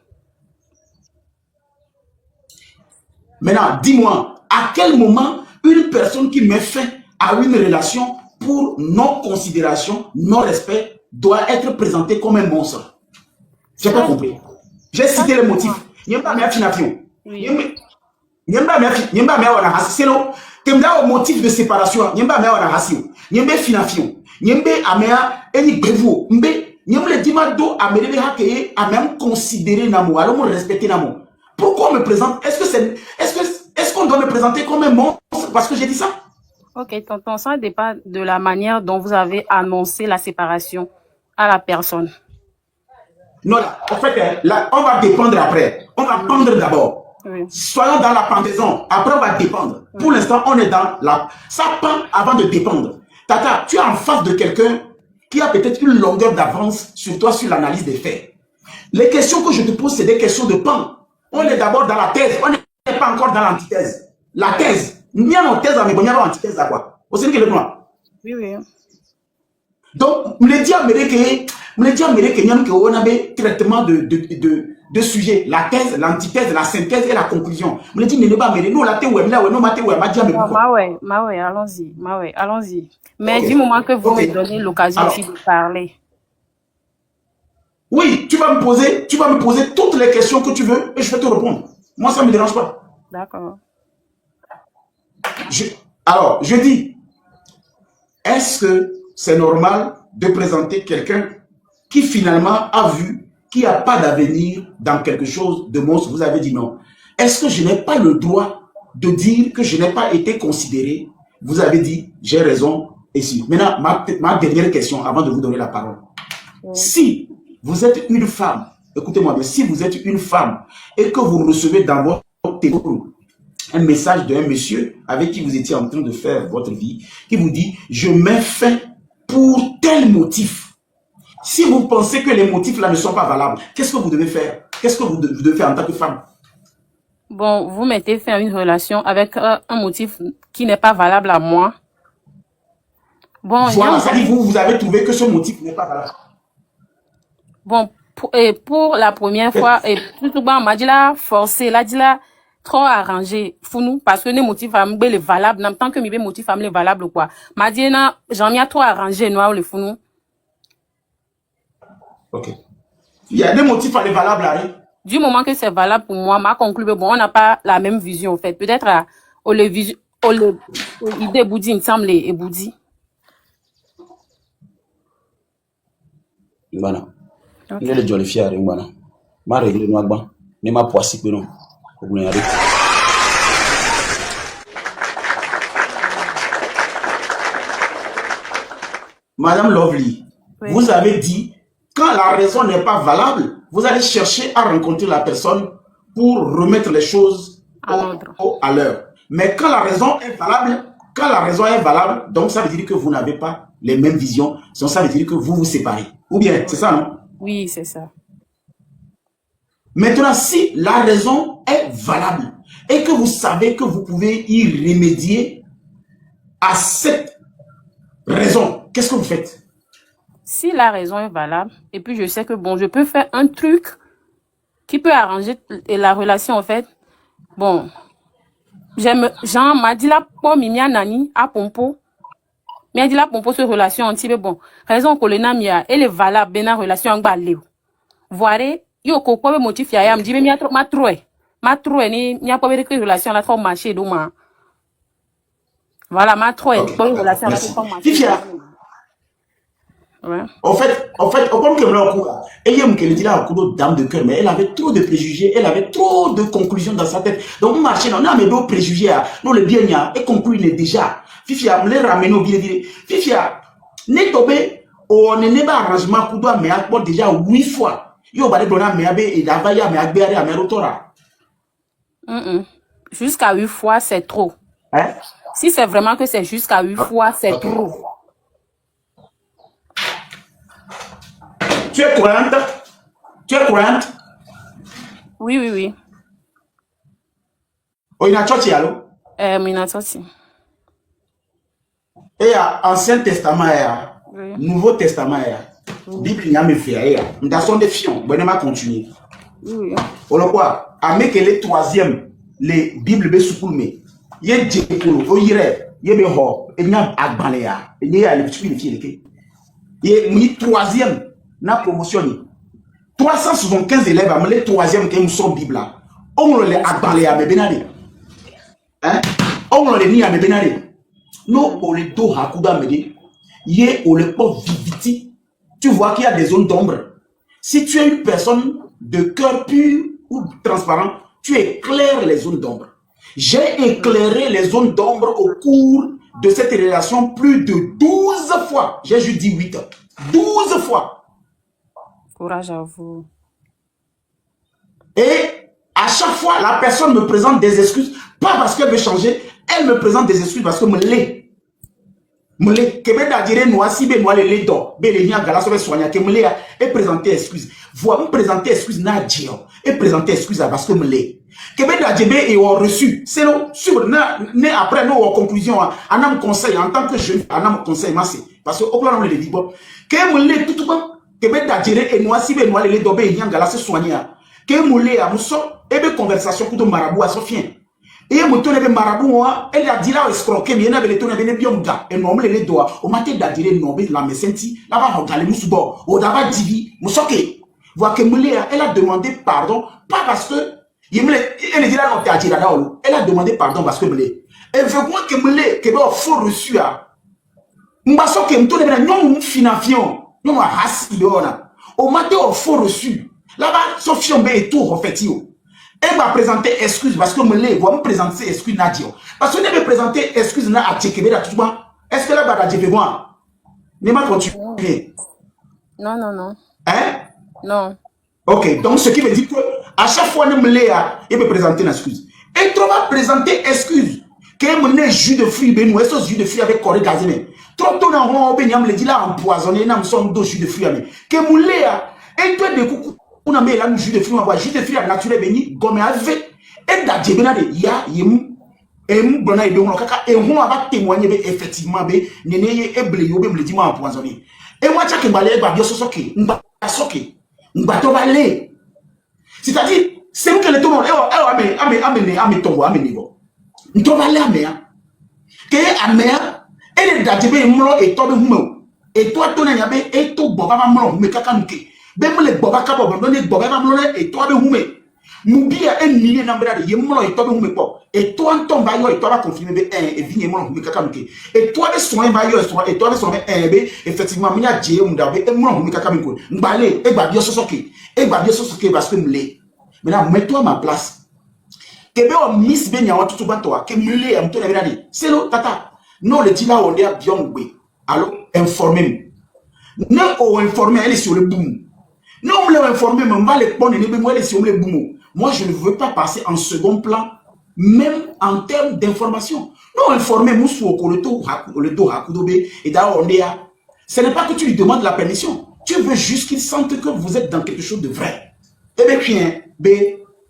Maintenant, dis-moi, à quel moment une personne qui met fin à une relation pour non-considération, non-respect, doit être présentée comme un monstre? Je n'ai pas compris. J'ai cité les motifs. Il n'y a pas de finafio. Il n'y a pas de motif de séparation. Il n'y a pas de ratio. Il n'y a pas de finafio. Il n'y a pas de considérer l'amour, alors on respecter l'amour. Pourquoi on me présente? Est-ce qu'on doit me présenter comme un monstre parce que j'ai dit ça? Ok, tonton, ça dépend de la manière dont vous avez annoncé la séparation à la personne. Non, là, en fait, là, on va dépendre après. On va pendre d'abord. Oui. Soyons dans la pendaison. Après, on va dépendre. Pour l'instant, on est dans la... Ça pend avant de dépendre. Tata, tu es en face de quelqu'un qui a peut-être une longueur d'avance sur toi sur l'analyse des faits. Les questions que je te pose, c'est des questions de pan. On est d'abord dans la thèse. On n'est pas encore dans l'antithèse. La thèse. Nous avons thèse, mais nous avons antithèse à quoi? Vous savez que le nom? Oui, oui. Donc, nous les dit américains, on a un traitement de sujets. La thèse, l'antithèse, la synthèse et la conclusion. Nous les dit, nous pas américains. Nous, la thèse, allons-y. Mais du moment que vous me donnez l'occasion aussi de parler. Oui, tu vas me poser toutes les questions que tu veux et je vais te répondre. Moi, ça ne me dérange pas. D'accord. Alors, je dis, est-ce que c'est normal de présenter quelqu'un qui finalement a vu qu'il n'y a pas d'avenir dans quelque chose de monstre? Vous avez dit non. Est-ce que je n'ai pas le droit de dire que je n'ai pas été considéré? Vous avez dit, j'ai raison. Et si. Maintenant, ma dernière question avant de vous donner la parole. Si vous êtes une femme écoutez-moi bien, si vous êtes une femme et que vous recevez dans votre téléphone un message d'un monsieur avec qui vous étiez en train de faire votre vie, qui vous dit « Je mets fin pour tel motif ». Si vous pensez que les motifs là ne sont pas valables, qu'est-ce que vous devez faire? Qu'est-ce que vous devez faire en tant que femme? Bon, vous mettez fin à une relation avec un motif qui n'est pas valable à moi. Bon, voilà, ça dit vous avez trouvé que ce motif n'est pas valable. Bon, pour la première fois, et tout on m'a dit là forcé, là dit là trop arrangé, founou, parce que les motifs à les valables, en tant que mes motifs à les valables quoi. M'a dit là, j'en ai trop arrangé, noir le founou. Ok. Il y a des motifs à les valables, là. Du moment que c'est valable pour moi, m'a conclu, bon, on n'a pas la même vision, en fait. Peut-être, l'idée Boudi, il me semble, et Boudi. Voilà. Il est le joli fier, voilà. Ma règle, moi, bon. Ne m'a pas si, non. Madame Lovely, oui. Vous avez dit, quand la raison n'est pas valable, vous allez chercher à rencontrer la personne pour remettre les choses à l'heure. Mais quand la raison est valable, donc ça veut dire que vous n'avez pas les mêmes visions, donc ça veut dire que vous vous séparez. Ou bien, c'est ça, non? Oui, c'est ça. Maintenant, si la raison est valable et que vous savez que vous pouvez y remédier à cette raison, qu'est-ce que vous faites? Si la raison est valable, et puis je sais que bon, je peux faire un truc qui peut arranger la relation, en fait. Bon, Jean m'a dit là, pour Mimia Nani, à Pompo, m'a dit là, Pompo, sur relation anti, bon, raison que le elle est valable, ben, la relation en bas, voirez, yo, quoi, motif, ya, me dit, mais ma troué, ni a pas de relation, là, trop marché, d'où, voilà, ma troué, bonne relation, là, trop marché. Ouais. En fait, au point que me dit là, dame de cœur, mais elle avait trop de préjugés, elle avait trop de conclusions dans sa tête. Donc, marché, on a mes deux préjugés, nous le bien, et conclu, il est déjà. Fifia, me les ramène au bien, Fifia, n'est tobé, on n'est pas arrangement, coudoua, mais à déjà 8 fois. Yo, balé, donna, mais abe, et d'abaya, mais agbéare, à mes rotora. Jusqu'à 8 fois, c'est trop. Hein? Si c'est vraiment que c'est jusqu'à 8 fois, c'est trop. Tu es croyante? Tu es croyante? Oui. Oh, il y a tchotchi, allô? Il y a tchotchi. Et il y a Ancien Testament, oui. Nouveau Testament, Bible, il y a mes frères, il y a son défiant, bon, on va continuer. Oui. On le voit, à mes que les troisième, les Bibles, be soukoulme, il y a Djekolo, il y a Ho, il y a Agbalea, il y a les petits filles, il y a troisième. Na promotion 375 élèves à les troisième qui sont Bible là. On les a parlé à mes bénarés. Hein? On les mis à mes bénarés. Nous, on les do hakuda mede. Yé, on les pas viviti. Tu vois qu'il y a des zones d'ombre. Si tu es une personne de cœur pur ou transparent, tu éclaires les zones d'ombre. J'ai éclairé les zones d'ombre au cours de cette relation plus de 12 fois. J'ai juste dit 8. 12 fois. Courage à vous. Et à chaque fois, la personne me présente des excuses, pas parce qu'elle veut changer, elle me présente des excuses parce que me l'est. Me l'est. Que me dire nous si be nous les do, be les nia gala so be soigner que me l'est et présenter excuses. Voir me présenter excuses na dio et présenter excuses parce que me l'est. Que me dire be et on reçu. C'est non sur ne après nous en conclusion en am conseil en tant que jeune, en am conseil massé parce que au plan on le dit bon. Que me l'est tout bon. Que me dire et nous si be nous les do be nia gala se soigner. Que moulé à mousso et be conversation pour marabout à Sofien et mon tonne be marabout elle a dit là escroquer mais n'avait les tonne be bien gars et non les doigts au matin d'adire non be la me senti là va regarder moussoubo au d'aba divi moussoké voit que moulé elle a demandé pardon pas parce que elle dit là non t'as dit là elle a demandé pardon parce que moulé elle veut moi que moulé que be faux reçu à mbasso que m'tonne be non finafion non hasi dona au matin au faux reçu. Là-bas, Sophie Ombe et tout, en fait, elle m'a présenté excuse parce que me va me présenter excuse Nadio. Parce que ne me présenter excuse na à Tchekebe là tout bon. Est-ce que là-bas, j'ai fait moi? Ne m'a continué. Non. Hein? Non. Ok, donc ce qui veut dire que à chaque fois, il peut présenter une excuse. Et tu vas présenter excuse. Que mon jus de fruits, ben nous, ce jus de fruits avec coré gazé. Trop tôt, on a me dit là empoisonné, nous sommes deux jus de fruits. Que mon et toi, de coucou, on a mis là un jus de fruits, on va jus de fruits naturel, béni, gomme avec. Et d'adjébena de ya, yemu. Et nous, bon, et on va témoigner effectivement, néné et blé, me le dit moi empoisonné. Et moi, tu as que balai, bah, bien soqué, soqué. C'est-à-dire, c'est nous que les tournons, nous devons aller à Méa. Que à Méa, et les dadjébé, et toi, et toi, ton yabe, et toi, boba, mais kakanuke. Ben, les boba, kabo, donner boba, et toi, Moubia un millier d'ambrades, yémolo et toi, et toi, ton baillot, et toi, va confirmer, et vignement, mais kakanuke. Et toi, les soins baillot, et toi, les soins, effectivement, mia djé, et mon, mais kakanuke. M'balé, et babio sosoke, parce que m'lé. Maintenant, mets-toi à ma place. Que on miss benya wa tutu bantoa que mule am to na birani c'est le tata non le dila on est bien oui alors informer non on informer elle est sur le boom non on l'a informer mais on va les prendre ne moi elle est sur le boom moi je ne veux pas passer en second plan même en termes d'information non informer moussou le dos hakudobe et là on est ce n'est pas que tu lui demandes la permission tu veux juste qu'il sente que vous êtes dans quelque chose de vrai et bien rien b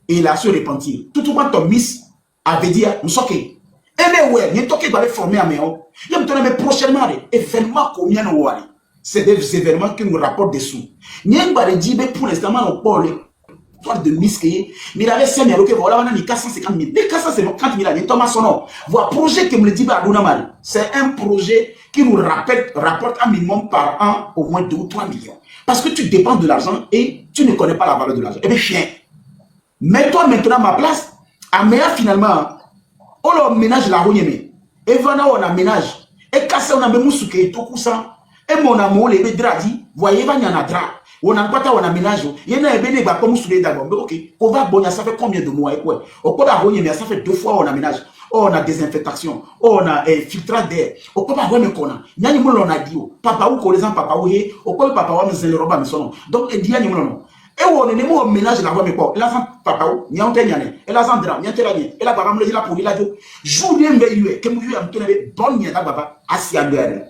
et il a se repentir. Tout le monde ton miss avait dit, nous sommes ok. Et mais ouais, il y a qui va former à Méo. Il y a mais prochainement, événements combien nous avons. C'est des événements qui nous rapportent des sous. Il y a un dit, mais pour l'instant, on parle de miss qui mais il avait 5 000 euros, voilà, on a 450 000. Mais 450 000, il y a Thomas son nom. Voilà, projet que me le dit, c'est un projet qui nous rapporte un minimum par an au moins 2 ou 3 millions. Parce que tu dépends de l'argent et tu ne connais pas la valeur de l'argent. Eh bien, chien. Mets-toi maintenant à ma place. À Méa, finalement, on a ménage la roue. Et voilà, on a ménage. Et cassé, on a même moussouke et tout ça. Et mon amour, les dradi, voyez, il y en a drap. On a quoi, on a ménage. Il y en a des gens qui ont moussouké d'abord. Mais ok, on va bon, ça fait combien de mois? On peut avoir mais ça fait 2 fois on a ménage. On a désinfectation. On a filtrage d'air. On peut pas voir mais qu'on a. Il y a des gens qui ont dit, papa ou qu'on les a, papa ou yé, on peut papa ou mais le roba, mais son nom. Donc, il y a des gens. Et on est au ménage la voix mais quoi. Et là, sans papa ou, n'y a pas de et là, sans drame, n'y a pas de et là, papa me dit là pour il a dit, joue bien, mais il est, que vous avez donné bonne n'y a pas papa, assis à l'air.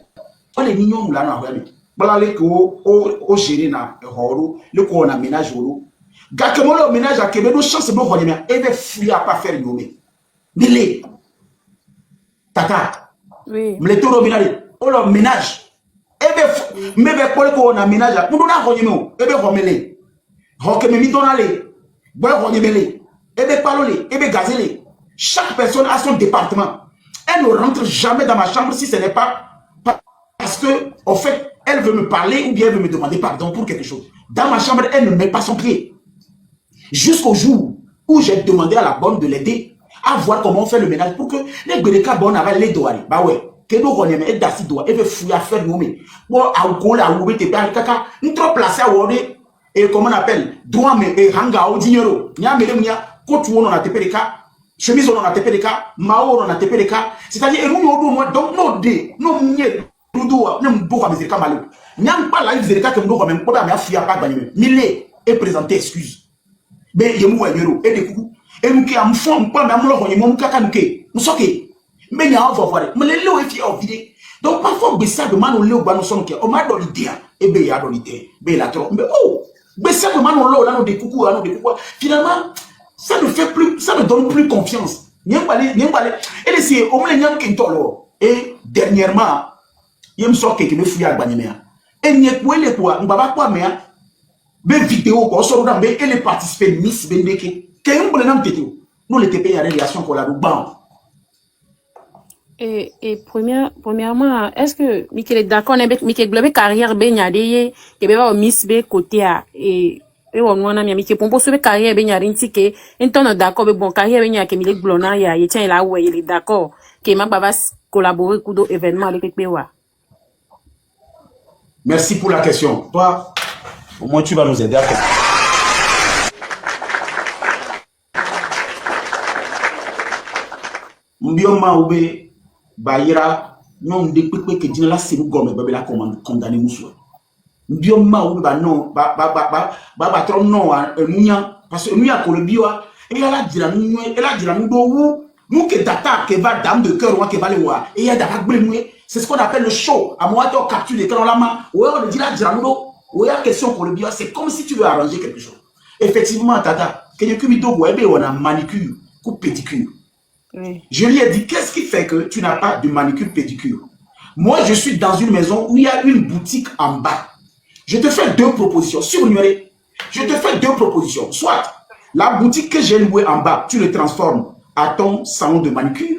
On est mignon là, non, vraiment. Voilà, les co, au gérer na, horo, le co, on a ménage horo. Gakemo le ménage à Québec, nos chances de bon et bien, fouiller à pas faire une nommé. Mais les, tata, Oui. me les tours au ménage, on le ménage. Et bien, mais pour le co, on a ménage, nous on a remis, et bien, remet chaque personne a son département. Elle ne rentre jamais dans ma chambre si ce n'est pas parce que, en fait, elle veut me parler ou bien elle veut me demander pardon pour quelque chose. Dans ma chambre, elle ne met pas son pied. Jusqu'au jour où j'ai demandé à la bonne de l'aider à voir comment on fait le ménage pour que les Béréka bonnes avaient les doigts. Bah ouais. Que nous on aime et d'assis doigts. Elle veut fouiller à faire nommer. Bon, à Oukole, à Oubé, t'es pas caca. Nous trop placé à Wordé. Et comment on appelle droit mais et hanga au dinero nya mele mia kotu on a tepeleka chemise on a tepeleka mao on a tepeleka c'est-à-dire nous nous donc no de no mie dodo ne mbo ka mezeka malo nya mpa la mezeka que mbo ka même pas mais afia pas gagner mille et présenter excuse mais yemu webero et de coucou et nous qui am fond pas mais amlo ko yemu kaka nuke musoke mais nya on va voir mais le lo e fi au vide donc parfois bessa de man on le ba no son ke o ma do l'idée et be ya do l'idée be la trop mais oh mais ça finalement, ça ne fait plus, ça ne donne plus confiance. Et dernièrement, il me sort quelqu'un me fouille à Banimea. Et n'y a pas les poids, on va pas quoi, mais des vidéos, on sort dans et les participants Miss Bendeke. Qu'est-ce que nous avons nous les TP à relation qu'on a du banc. Et premièrement, est-ce que Mikel est d'accord avec Mikel Globe carrière ben yadeye que beba au Miss B côté a et on wana mi Mikel pompo sobe carrière ben yarinti que entend d'accord bon carrière ben ya que Mikel Blona ya il tient là où il est d'accord que ma baba collaborer kudo événement avec Pewa. Merci pour la question. Toi, au moins tu vas nous aider à faire. Mbioma oube Bayira, non de que dina la c'est gomme babela condamné moussou. Bioma ou non, trop non, parce que nous a le bio, et elle a dit la nous que data qui va dame de cœur ou qui va le voir, et il y a data c'est ce qu'on appelle le show. À moi, tu capture les canons la main, ouais, on dit la diramudo, ouais, la question pour le bio, c'est comme si tu veux arranger quelque chose. Effectivement, tata, que tu on a manicure ou pédicure. Oui. Je lui ai dit, qu'est-ce qui fait que tu n'as pas de manicure pédicure? Moi, je suis dans une maison où il y a une boutique en bas. Je te fais deux propositions. Surnumérer. Je te fais deux propositions. Soit la boutique que j'ai louée en bas, tu le transformes à ton salon de manicure.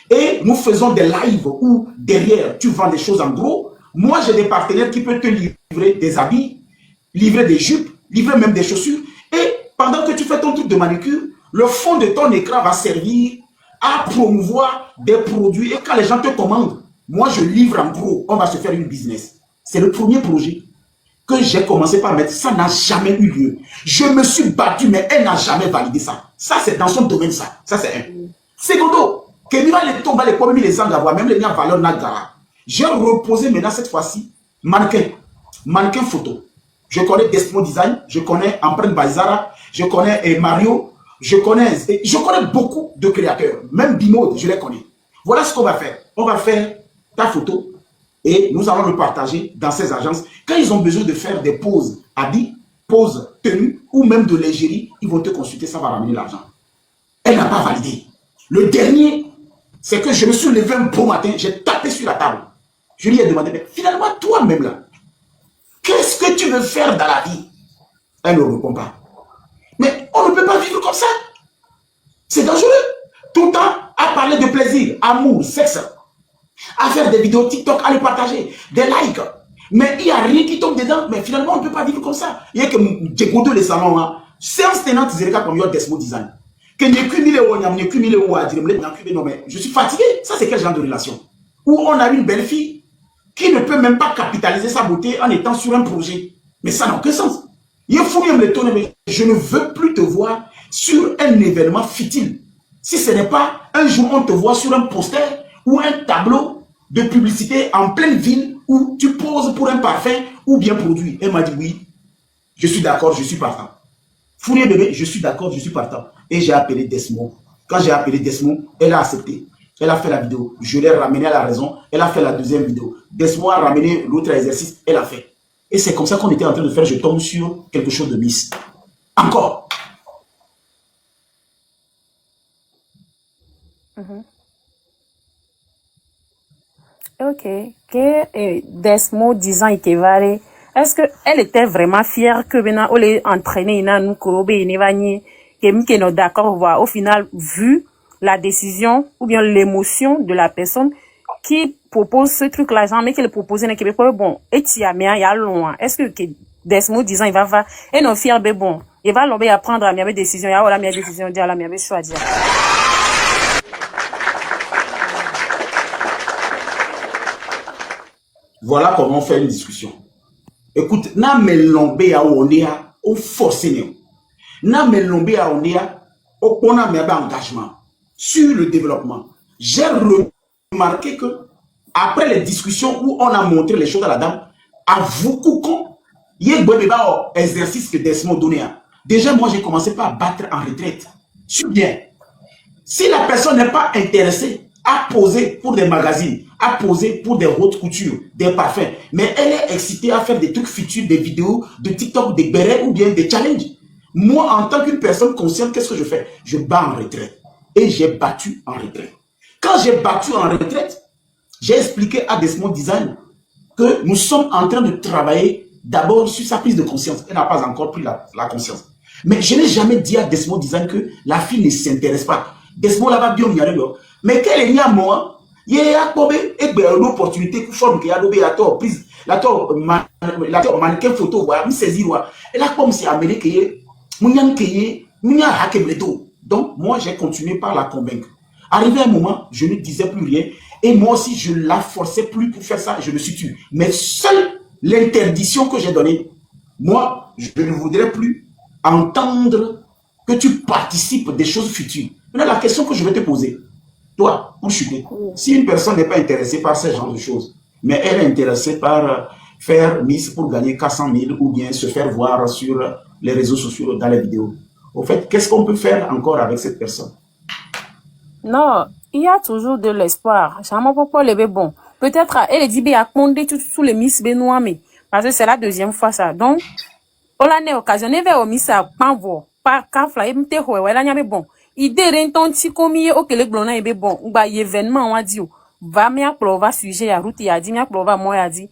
Et nous faisons des lives où derrière, tu vends des choses en gros. Moi, j'ai des partenaires qui peuvent te livrer des habits, livrer des jupes, livrer même des chaussures. Et pendant que tu fais ton truc de manicure, le fond de ton écran va servir à promouvoir des produits. Et quand les gens te commandent, moi, je livre en gros. On va se faire une business. C'est le premier projet que j'ai commencé par mettre. Ça n'a jamais eu lieu. Je me suis battu, mais elle n'a jamais validé ça. Ça, c'est dans son domaine, ça. Ça, c'est un. Secondo, que nous allons tomber les premiers les ans d'avoir, même les gens valeur nagara. J'ai reposé maintenant cette fois-ci mannequin. Mannequin photo. Je connais Desmo Design, je connais Empreinte Bazara, je connais Mario, je connais beaucoup de créateurs. Même Bimode, je les connais. Voilà ce qu'on va faire. On va faire ta photo et nous allons le partager dans ces agences. Quand ils ont besoin de faire des poses habits, poses tenues ou même de légérie, ils vont te consulter, ça va ramener l'argent. Elle n'a pas validé. Le dernier, c'est que je me suis levé un beau matin, j'ai tapé sur la table. Je lui ai demandé, mais finalement, toi-même là, qu'est-ce que tu veux faire dans la vie? Elle ne répond pas. Mais on ne peut pas vivre comme ça. C'est dangereux. Tout le temps à parler de plaisir, amour, sexe, à faire des vidéos TikTok, à les partager, des likes. Mais il n'y a rien qui tombe dedans. Mais finalement, on ne peut pas vivre comme ça. Il y a que Djegodo les salons, hein. Séance tenante, c'est comme yo Desmo Design. Que je suis fatigué. Ça, c'est quel genre de relation? Où on a une belle fille qui ne peut même pas capitaliser sa beauté en étant sur un projet. Mais ça n'a aucun sens. Il faut me le tourner, mais je ne veux plus te voir sur un événement futile. Si ce n'est pas un jour on te voit sur un poster ou un tableau de publicité en pleine ville où tu poses pour un parfum ou bien produit. Elle m'a dit oui, je suis d'accord, je suis partant. Fournier bébé, je suis d'accord, je suis partant. Et j'ai appelé Desmo. Quand j'ai appelé Desmo, elle a accepté. Elle a fait la vidéo. Je l'ai ramené à la raison. Elle a fait la deuxième vidéo. Desmo a ramené l'autre exercice. Elle a fait. Et c'est comme ça qu'on était en train de faire. Je tombe sur quelque chose de miss. Encore. Ok. Que Desmo disant Ikevare, est-ce qu'elle était vraiment fière que maintenant on l'ait entraîné nous que d'accord voir au final vu la décision ou bien l'émotion de la personne qui propose ce truc là genre mais qu'elle propose un Québécois bon et il y a loin est-ce que Desmo disant il va et non fier mais bon il va l'obéir à prendre la meilleure décision il y a la meilleure décision dire la meilleure choix dire. Voilà comment on fait une discussion. Écoute, na melombe ya onea au forcément. Na melombe ya onea au pona mebe engagement sur le développement. J'ai remarqué que après les discussions où on a montré les choses à la dame, à vous coucon, il y a un exercice que Desmo donnait. Déjà, moi, j'ai commencé par battre en retraite. Sur bien. Si la personne n'est pas intéressée à poser pour des magazines, à poser pour des hautes coutures, des parfums, mais elle est excitée à faire des trucs futurs, des vidéos de TikTok, des bérets ou bien des challenges. Moi, en tant qu'une personne consciente, qu'est-ce que je fais? Je bats en retraite. Et j'ai battu en retraite. Quand j'ai battu en retraite, j'ai expliqué à Desmo Design que nous sommes en train de travailler d'abord sur sa prise de conscience. Elle n'a pas encore pris la conscience. Mais je n'ai jamais dit à Desmo Design que la fille ne s'intéresse pas. Desmo là-bas, bien, mais quel est le moi? Il y a une opportunité pour former qu'il y a la prise, la mannequin photo, voilà, saisir, et là, comme si Amérique, donc, moi, j'ai continué par la convaincre. Arrivé un moment, je ne disais plus rien, et moi aussi, je ne la forçais plus pour faire ça, je me suis tué. Mais seule l'interdiction que j'ai donnée, moi, je ne voudrais plus entendre que tu participes des choses futures. Maintenant, la question que je vais te poser, toi, pour chuter, si une personne n'est pas intéressée par ce genre de choses, mais elle est intéressée par faire Miss pour gagner 400 000 ou bien se faire voir sur les réseaux sociaux dans les vidéos. Au fait, qu'est-ce qu'on peut faire encore avec cette personne? Non, il y a toujours de l'espoir. Jamais pas le bon. Peut-être elle dit bien à condé sous les Miss Benoît, mais parce que c'est la deuxième fois ça. Donc, on l'a occasionné vers au Miss à Panvo. Par Kafla, il me te ouais, là, n'y bon. Idée renton ti komi o kele glona ebe bon. Ba événement on dit va mi aplova sujet à route ya dit mi aplova moi ya dit.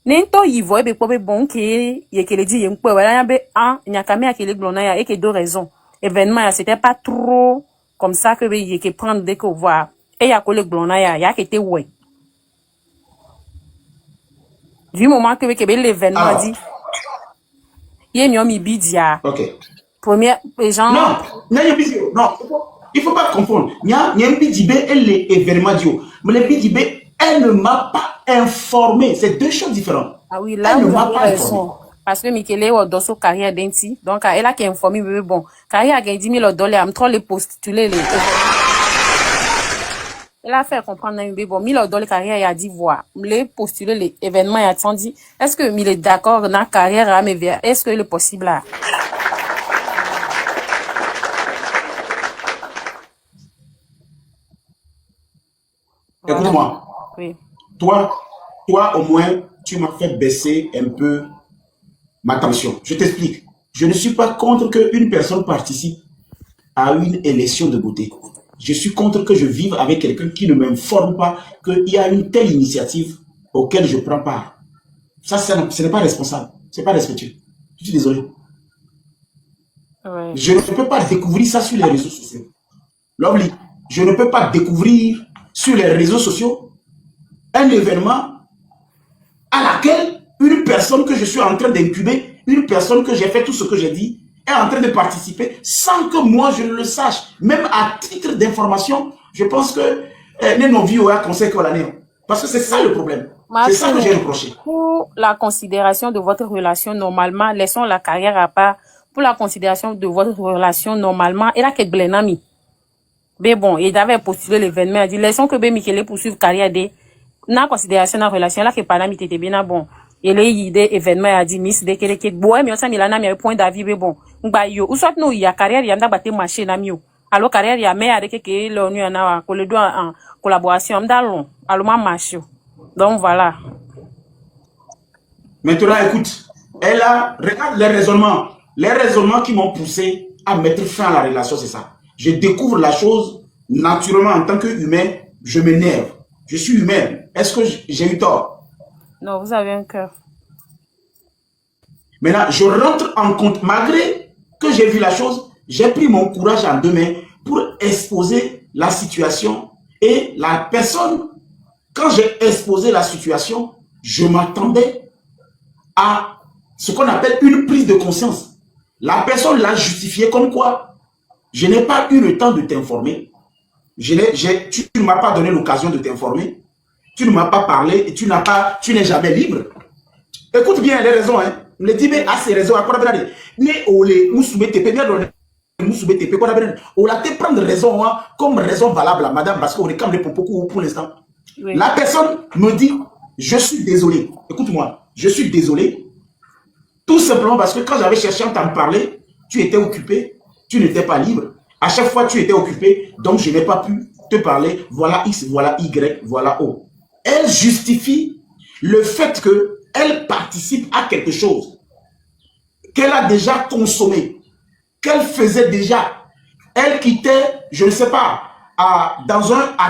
Nento yivo ebe ko be bon ke ye kele dit ye mpo wala be an nyakame a kele glona ya et que deux raisons. Événement ya c'était pas trop comme ça que ye que prendre dès que voir et ya kele glona ya que te ouais. Du moment que l'événement dit ye mi mi bidia. OK. Première gens non, non, il faut pas confondre. Il y a un bidibé et l'événement dio. Mais le bidibé, elle ne m'a pas informé. C'est deux choses différentes. Ah oui, là, vous avez raison. Parce que Michele est dans son carrière d'enti. Donc, elle a qui informé, mais bon, carrière a gagné 10 000 $, elle trop les postuler les. Elle a fait comprendre, mais bon, 1 000 $, carrière, il a dit voir. Les postuler les événements, il a dit, est-ce que il est d'accord dans la carrière, mais est-ce que il est possible là? Écoute-moi. Oui. Toi, au moins, tu m'as fait baisser un peu ma tension. Je t'explique. Je ne suis pas contre qu'une personne participe à une élection de beauté. Je suis contre que je vive avec quelqu'un qui ne m'informe pas qu'il y a une telle initiative auquel je prends part. Ça, ce n'est pas responsable. Ce n'est pas respectueux. Je suis désolé. Ouais. Je ne peux pas découvrir ça sur les réseaux sociaux. Lovely, je ne peux pas découvrir sur les réseaux sociaux un événement à laquelle une personne que je suis en train d'incuber, une personne que j'ai fait tout ce que j'ai dit, est en train de participer sans que moi je ne le sache. Même à titre d'information, je pense que nos vies ont un conseil que l'année. Parce que c'est ça le problème. C'est ça que j'ai reproché. Pour la considération de votre relation, normalement, laissons la carrière à part. Pour la considération de votre relation, normalement, elle a qu'elle blenami. Mais bon, il avait postulé l'événement, il a dit, laissons que Michele poursuive carrière de, na considération de la relation, là, que Panami était bien, bon. Il a eu des événements, il a dit, Miss, dès qu'elle est bohème, mais on s'est mis là, mais point d'avis, mais bon. Bah, yo, ou soit, nous, il y a carrière, il y a un marché, namio. Alors, carrière, il y a mais avec que l'ONU en a, que le doigt en collaboration, d'allons, allons, marché. Donc, voilà. Maintenant, écoute, elle a, regarde les raisonnements qui m'ont poussé à mettre fin à la relation, c'est ça. Je découvre la chose naturellement en tant qu'humain, je m'énerve. Je suis humain. Est-ce que j'ai eu tort? Non, vous avez un cœur. Maintenant, je rentre en compte. Malgré que j'ai vu la chose, j'ai pris mon courage en deux mains pour exposer la situation. Et la personne, quand j'ai exposé la situation, je m'attendais à ce qu'on appelle une prise de conscience. La personne l'a justifié comme quoi je n'ai pas eu le temps de t'informer. Tu ne m'as pas donné l'occasion de t'informer. Tu ne m'as pas parlé et tu n'es jamais libre. Écoute bien les raisons. Hein. Le dit à ces raisons. On l'a te prendre raison comme raison valable, madame, parce qu'on est comme les beaucoup pour l'instant. Oui. La personne me dit, je suis désolé. Écoute-moi, je suis désolé. Tout simplement parce que quand j'avais cherché à t'en parler, tu étais occupé. Tu n'étais pas libre. À chaque fois, tu étais occupé. Donc, je n'ai pas pu te parler. Voilà X, voilà Y, voilà O. Elle justifie le fait qu'elle participe à quelque chose qu'elle a déjà consommé, qu'elle faisait déjà. Elle quittait, je ne sais pas, à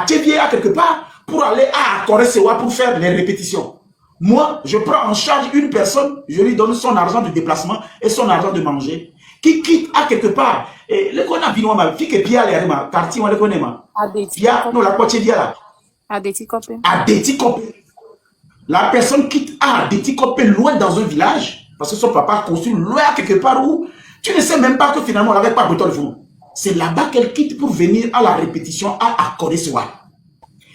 Tchévier, à quelque part, pour aller à Corée-Sewa pour faire les répétitions. Moi, je prends en charge une personne, je lui donne son argent de déplacement et son argent de manger, qui quitte à quelque part. Et le qu'on a vu, ma fille qui est à l'air, quartier, on le connaît, ma. Non, la poitiers là. À des petits copains. À des petits copains. La personne quitte à des petits copains loin dans un village, parce que son papa construit loin quelque part où tu ne sais même pas que finalement elle n'avait pas besoin de vous. C'est là-bas qu'elle quitte pour venir à la répétition à Corée-Sewa.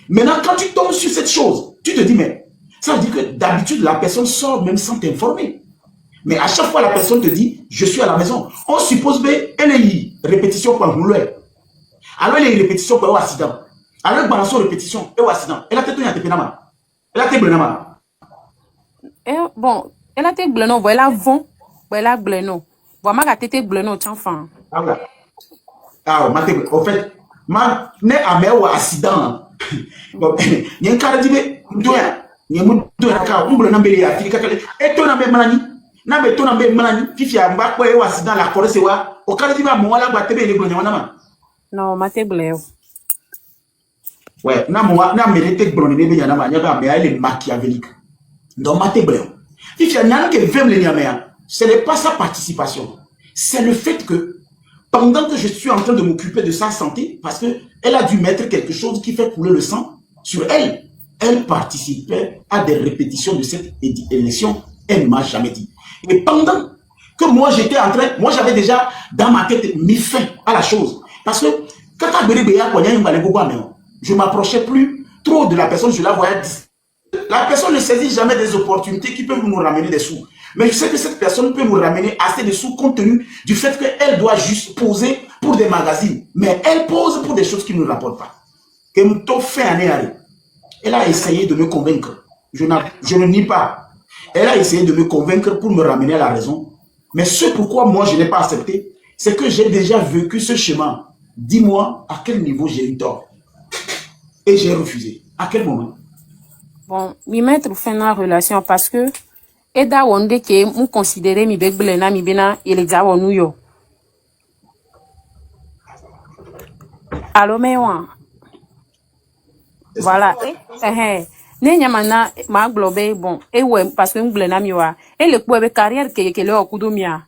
Maintenant, quand tu tombes sur cette chose, tu te dis, mais ça veut dire que d'habitude, la personne sort même sans t'informer. Mais à chaque fois, la personne te dit, je suis à la maison. On suppose qu'elle est répétition pour un boulot. Alors, elle est répétition pour un accident. Alors, elle balance répétition, elle est accident. Elle a peut-être un accident. Elle a peut-être un bon, elle a été bleu, bon, elle a vent, bon, elle a bleu, non. Bon, ma gâté été bleu, non, tiens, enfin. Ah, voilà. Ah, en fait, ma ne amé ou accident. Bon, il y a un cas de doya, il y a un doya ka umbre na mbele ya fika kale. Et toi na be manani, na be to na be manani, fifi ya mba kwa ou accident la kore sewa. O kala diba mo wala ba tebe le glo nyama na. Non, ma té bleu. Ouais, na mo na mérité glo ne be nyama nyaba mais elle est machiavélique. Donc ma té bleu. Fifi ya nyana ke vem le nyama. Ce n'est pas sa participation. C'est le fait que pendant que je suis en train de m'occuper de sa santé, parce qu'elle a dû mettre quelque chose qui fait couler le sang sur elle, elle participait à des répétitions de cette élection, elle ne m'a jamais dit. Et pendant que moi j'étais en train, moi j'avais déjà dans ma tête mis fin à la chose. Parce que quand je ne m'approchais plus trop de la personne, je la voyais. La personne ne saisit jamais des opportunités qui peuvent nous ramener des sous. Mais je sais que cette personne peut nous ramener assez de sous compte tenu du fait qu'elle doit juste poser pour des magazines. Mais elle pose pour des choses qui ne nous rapportent pas. Elle a essayé de me convaincre. Je ne nie pas. Elle a essayé de me convaincre pour me ramener à la raison. Mais ce pourquoi moi je n'ai pas accepté, c'est que j'ai déjà vécu ce chemin. Dis-moi à quel niveau j'ai eu tort. Et j'ai refusé. À quel moment? Bon, mi mettre fin à la relation parce que et da wonde ke mu considérer mi begbele na mi bena ele ja wonu yo. Allo me wa. Voilà. Ne nyama na ma globe bon e we parce que ngbele na mi wa. E le ku be carrière ke le okudo mia.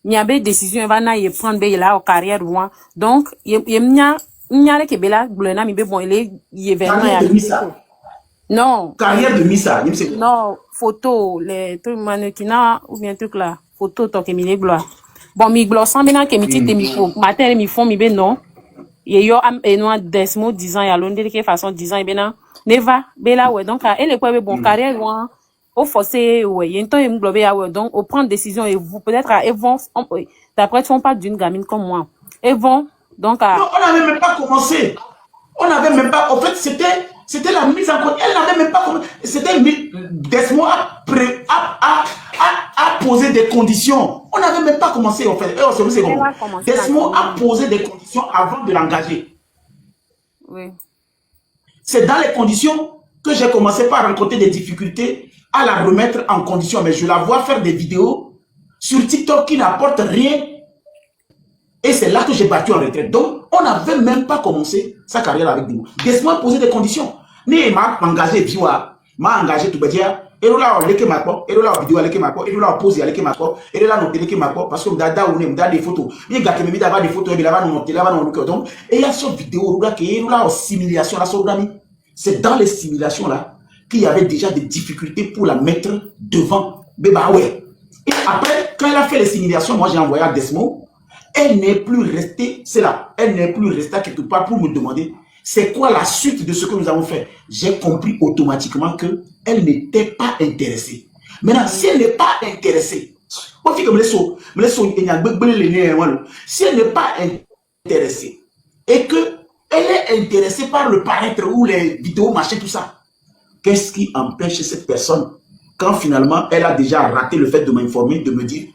Nya be décision va na ye prendre be la carrière wa. Donc ye nya le ke be la gbele na mi be bon ele ye vraiment ya. Non. Carrière de Missa. Non, photo, les trucs mannequinat ou bien truc là. Photo, tant que mi gloire. Bon, mi gloire sans bien que mi tite mi font. Matin, mi font mi ben non. Et yo am et noa desmo 10 ans, ya l'on de quelle façon 10 ans et ben non. Neva, bela ouais. Donc, elle est quoi, bon, carrière, loin. Au forcé, ouais. Y a un temps, il globe, ouais. Donc, au prendre décision et vous, peut-être, elles vont, d'après, on parle d'une gamine comme moi. Elles vont, donc, non, on n'avait même pas commencé. On n'avait même pas, en fait, c'était la mise en compte. Elle n'avait même pas commencé. C'était Desmo a posé des conditions. On n'avait même pas commencé, en fait. Desmo a posé des conditions avant de l'engager. Oui. C'est dans les conditions que j'ai commencé par rencontrer des difficultés à la remettre en condition. Mais je la vois faire des vidéos sur TikTok qui n'apportent rien. Et c'est là que j'ai battu en retraite. Donc, on n'avait même pas commencé sa carrière avec nous. Desmo a posé des conditions. Ni m'a engagé vioa, m'a engagé tout badia. Et là on leke mako, et là on vidéo leke mako, et là on pose leke mako, et là on leke mako parce que m'dada ou m'da des photos. Ni gars qui me dit d'avoir des photos, et là va nous monter, là va nous monter. Donc, et il y a cette vidéo là qui est là en simulation là sur Grammy. C'est dans les simulations là qu'il y avait déjà des difficultés pour la mettre devant. Mais bah ouais. Et après, quand elle a fait les simulations, moi j'ai envoyé à Desmo. Elle n'est plus restée, c'est là, elle n'est plus restée quelque part pour me demander c'est quoi la suite de ce que nous avons fait. J'ai compris automatiquement qu'elle n'était pas intéressée. Maintenant, si elle n'est pas intéressée, si elle n'est pas intéressée et qu'elle est intéressée par le paraître ou les vidéos, machin, tout ça, qu'est-ce qui empêche cette personne quand finalement elle a déjà raté le fait de m'informer, de me dire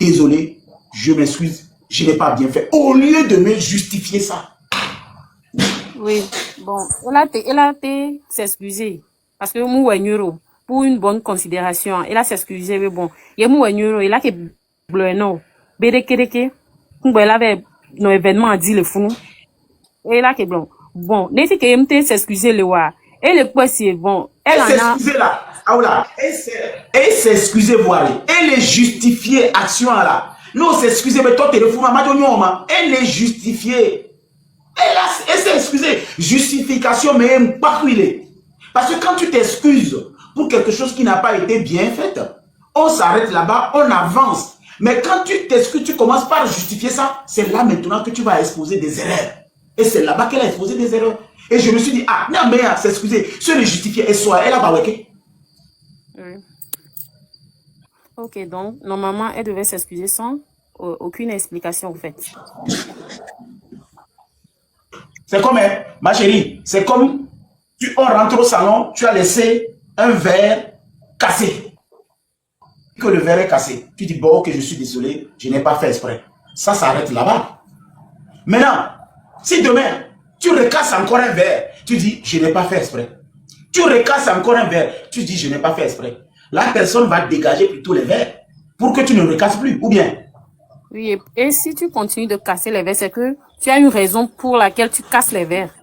désolé, je m'excuse, je n'ai pas bien fait, au lieu de me justifier ça. Oui, bon, elle a été s'excuser parce que moi, pour une bonne considération, elle a s'excusé, mais bon, il y a moi, il a que bleu, non, bérekereke, elle avait nos événements à dire le fou, et là que bon, n'est-ce que MT s'excuser le wa, et le quoi c'est bon, elle en a. S'excuser là, ah là, et s'excuser voilà, elle est justifiée action là. Non, s'excuser, mais toi, t'es le fou, elle est justifiée. Elle s'est excusée. Justification, mais pas où il est. Parce que quand tu t'excuses pour quelque chose qui n'a pas été bien fait, on s'arrête là-bas, on avance. Mais quand tu t'excuses, tu commences par justifier ça, c'est là maintenant que tu vas exposer des erreurs. Et c'est là-bas qu'elle a exposé des erreurs. Et je me suis dit, ah, non, mais s'excuser, se le justifier, et soit, elle a pas. Oui. Ok, donc, normalement, elle devait s'excuser sans aucune explication, en fait. C'est comme, ma chérie, c'est comme, on rentre au salon, tu as laissé un verre cassé. que le verre est cassé. Tu dis, bon, ok, je suis désolé, je n'ai pas fait exprès. Ça s'arrête là-bas. Maintenant, si demain, tu recasses encore un verre, tu dis, je n'ai pas fait exprès. Tu recasses encore un verre, tu dis, je n'ai pas fait exprès. La personne va dégager plutôt les verres pour que tu ne recasses plus, ou bien? Oui, et si tu continues de casser les verres, c'est que tu as une raison pour laquelle tu casses les verres.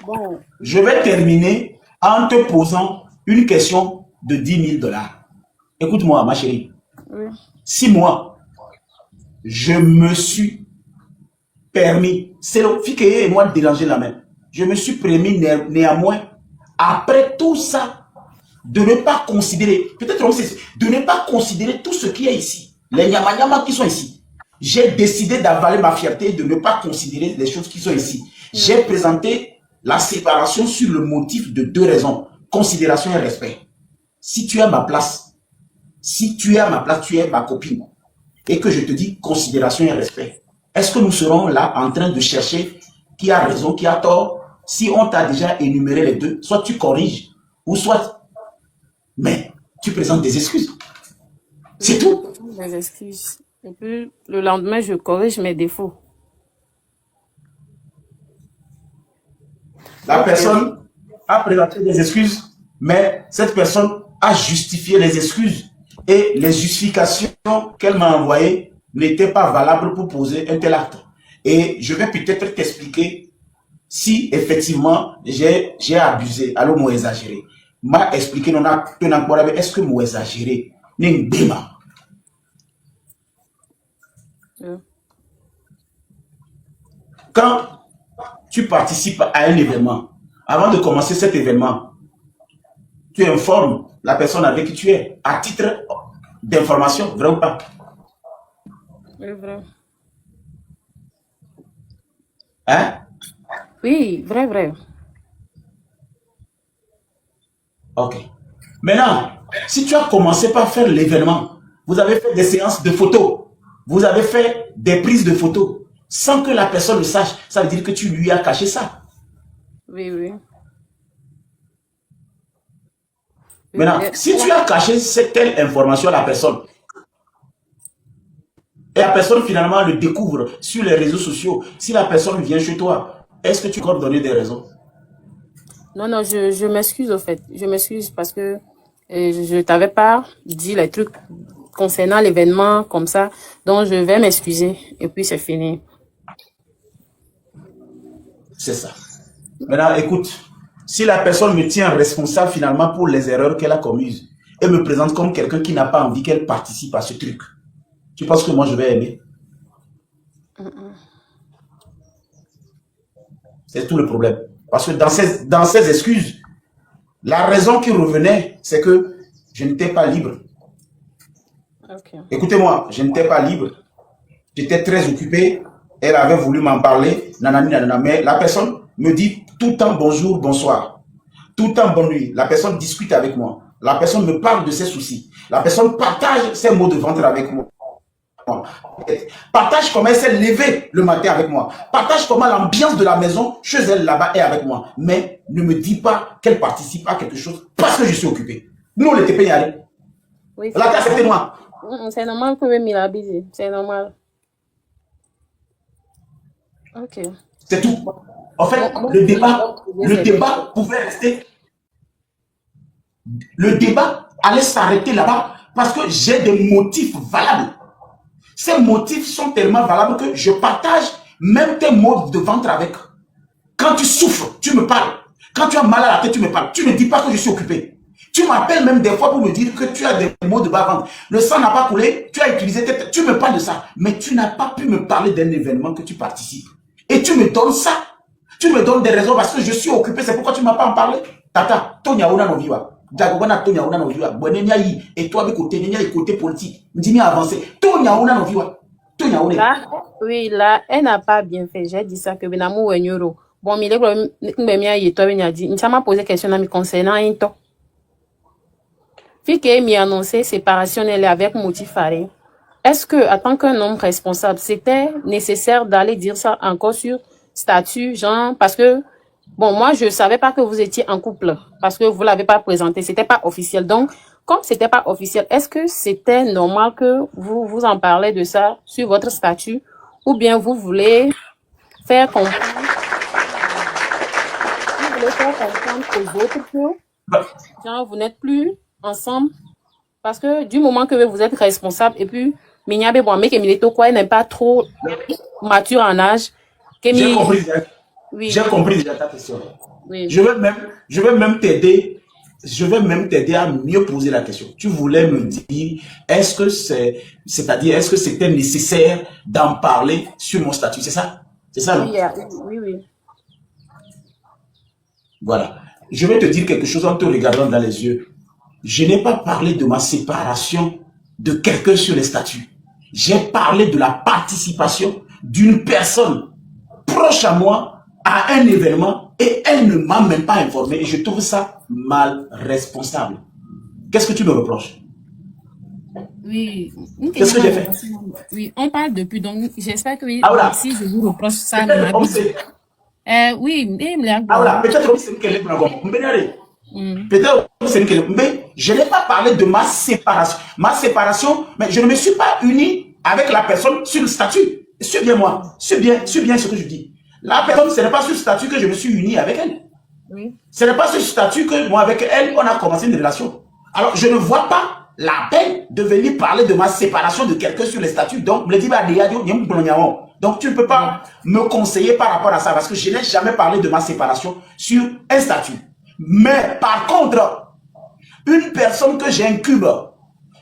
Bon. Je vais terminer en te posant une question de 10 000 $. Écoute-moi, ma chérie. Oui. Si moi, je me suis permis, c'est le Fike et moi de déranger la main, je me suis permis néanmoins, après tout ça, de ne pas considérer, peut-être de ne pas considérer tout ce qui est ici, les nyama qui sont ici. J'ai décidé d'avaler ma fierté, de ne pas considérer les choses qui sont ici. J'ai présenté la séparation sur le motif de 2 raisons, considération et respect. Si tu es à ma place, tu es ma copine, et que je te dis considération et respect, est-ce que nous serons là en train de chercher qui a raison, qui a tort? Si on t'a déjà énuméré les deux, soit tu corriges, ou soit, mais tu présentes des excuses. C'est tout. Des excuses. Et puis, le lendemain, je corrige mes défauts. La personne a présenté des excuses, mais cette personne a justifié les excuses et les justifications qu'elle m'a envoyées n'étaient pas valables pour poser un tel acte. Et je vais peut-être t'expliquer si effectivement j'ai abusé, alors moi exagéré. M'a expliqué, est-ce que moi exagéré? Quand tu participes à un événement, avant de commencer cet événement, tu informes la personne avec qui tu es, à titre d'information, vrai ou pas? Oui, vrai. Hein? Oui, vrai, vrai. Ok. Maintenant, si tu as commencé par faire l'événement, vous avez fait des séances de photos, vous avez fait des prises de photos, sans que la personne le sache, ça veut dire que tu lui as caché ça. Oui, oui. Maintenant, si tu as caché cette telle information à la personne, et la personne finalement le découvre sur les réseaux sociaux, si la personne vient chez toi, est-ce que tu peux donner des raisons? Non, non, je m'excuse au fait. Je m'excuse parce que je t'avais pas dit les trucs concernant l'événement comme ça. Donc, je vais m'excuser. Et puis, c'est fini. C'est ça. Maintenant, écoute, si la personne me tient responsable finalement pour les erreurs qu'elle a commises et me présente comme quelqu'un qui n'a pas envie qu'elle participe à ce truc, tu penses que moi je vais aimer? C'est tout le problème. Parce que dans ces excuses, la raison qui revenait, c'est que je n'étais pas libre. Okay. Écoutez-moi, je n'étais pas libre. J'étais très occupé. Elle avait voulu m'en parler. Nanani, nanana, mais la personne me dit tout le temps bonjour, bonsoir. Tout le temps bonne nuit. La personne discute avec moi. La personne me parle de ses soucis. La personne partage ses maux de ventre avec moi. Partage comment elle s'est levée le matin avec moi. Partage comment l'ambiance de la maison chez elle là-bas est avec moi. Mais ne me dis pas qu'elle participe à quelque chose parce que je suis occupé. Nous, on était payés. Oui, la classe, c'était moi. C'est normal que même il a abusé. C'est normal. Ok. C'est tout. En fait, le débat pouvait rester. Le débat allait s'arrêter là-bas parce que j'ai des motifs valables. Ces motifs sont tellement valables que je partage même tes maux de ventre avec. Quand tu souffres, tu me parles. Quand tu as mal à la tête, tu me parles. Tu ne dis pas que je suis occupé. Tu m'appelles même des fois pour me dire que tu as des maux de bas-ventre. Le sang n'a pas coulé, tu as utilisé tes... Tu me parles de ça. Mais tu n'as pas pu me parler d'un événement que tu participes. Et tu me donnes ça. Tu me donnes des raisons parce que je suis occupé. C'est pourquoi tu ne m'as pas en parlé. Tata, Tonya Ona no viva. Jagobana Tonya Ona no viva. Bonenia yi. Et toi, avec côté, Nenia et côté politique. Dis-moi avancer. Tonya Ona no viva. Tonya Ona. Là, oui, là, elle n'a pas bien fait. J'ai dit ça que Benamou Wenyoro. Bon, mais il m'a posé question me concernant un temps. Fille m'a annoncé séparation elle est avec Motifare. Est-ce que, en tant qu'un homme responsable, c'était nécessaire d'aller dire ça encore sur statut, genre, parce que, bon, moi, je savais pas que vous étiez en couple, parce que vous l'avez pas présenté, c'était pas officiel. Donc, comme c'était pas officiel, est-ce que c'était normal que vous en parlez de ça sur votre statut, ou bien vous voulez faire comprendre, vous voulez faire comprendre aux autres que, genre, vous n'êtes plus ensemble, parce que du moment que vous êtes responsable, et puis, Minyabe Boamé, que Mileto, quoi, n'est pas trop mature en âge, J'ai compris. oui, J'ai compris déjà ta question. oui. Je vais même t'aider. Je vais même t'aider à mieux poser la question. Tu voulais me dire, est-ce que c'est-à-dire, est-ce que c'était nécessaire d'en parler sur mon statut? C'est ça? C'est ça, non? Oui, oui. Voilà. Je vais te dire quelque chose en te regardant dans les yeux. Je n'ai pas parlé de ma séparation de quelqu'un sur les statuts. J'ai parlé de la participation d'une personne proche à moi à un événement et elle ne m'a même pas informé et je trouve ça mal responsable. Qu'est-ce que tu me reproches? Oui. Qu'est-ce que j'ai fait? Oui, on parle depuis, donc j'espère que oui, voilà. si je vous reproche ça, oui, voilà, peut-être que c'est peut-être mais je n'ai pas parlé de ma séparation. Ma séparation, mais je ne me suis pas uni avec la personne sur le statut. C'est bien moi, c'est bien ce que je dis. La personne, ce n'est pas sur le statut que je me suis uni avec elle. Oui. Ce n'est pas sur le statut que moi avec elle, on a commencé une relation. Alors, je ne vois pas la peine de venir parler de ma séparation de quelqu'un sur les statuts. Donc, donc, tu ne peux pas me conseiller par rapport à ça parce que je n'ai jamais parlé de ma séparation sur un statut. Mais par contre, une personne que j'incube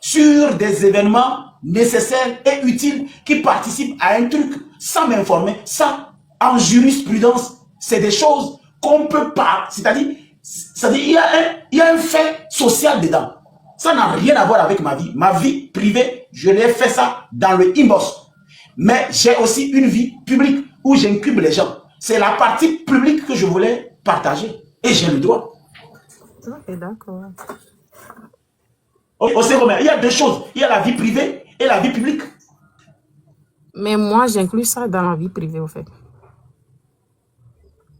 sur des événements nécessaires et utiles qui participent à un truc sans m'informer, ça, en jurisprudence, c'est des choses qu'on peut pas, c'est-à-dire, il y a un fait social dedans. Ça n'a rien à voir avec ma vie. Ma vie privée, je l'ai fait ça dans le inbox. Mais j'ai aussi une vie publique où j'incube les gens. C'est la partie publique que je voulais partager. Et j'ai le droit. Ok, d'accord. On sait comment. Il y a deux choses. Il y a la vie privée et la vie publique. Mais moi, j'inclus ça dans la vie privée, au fait.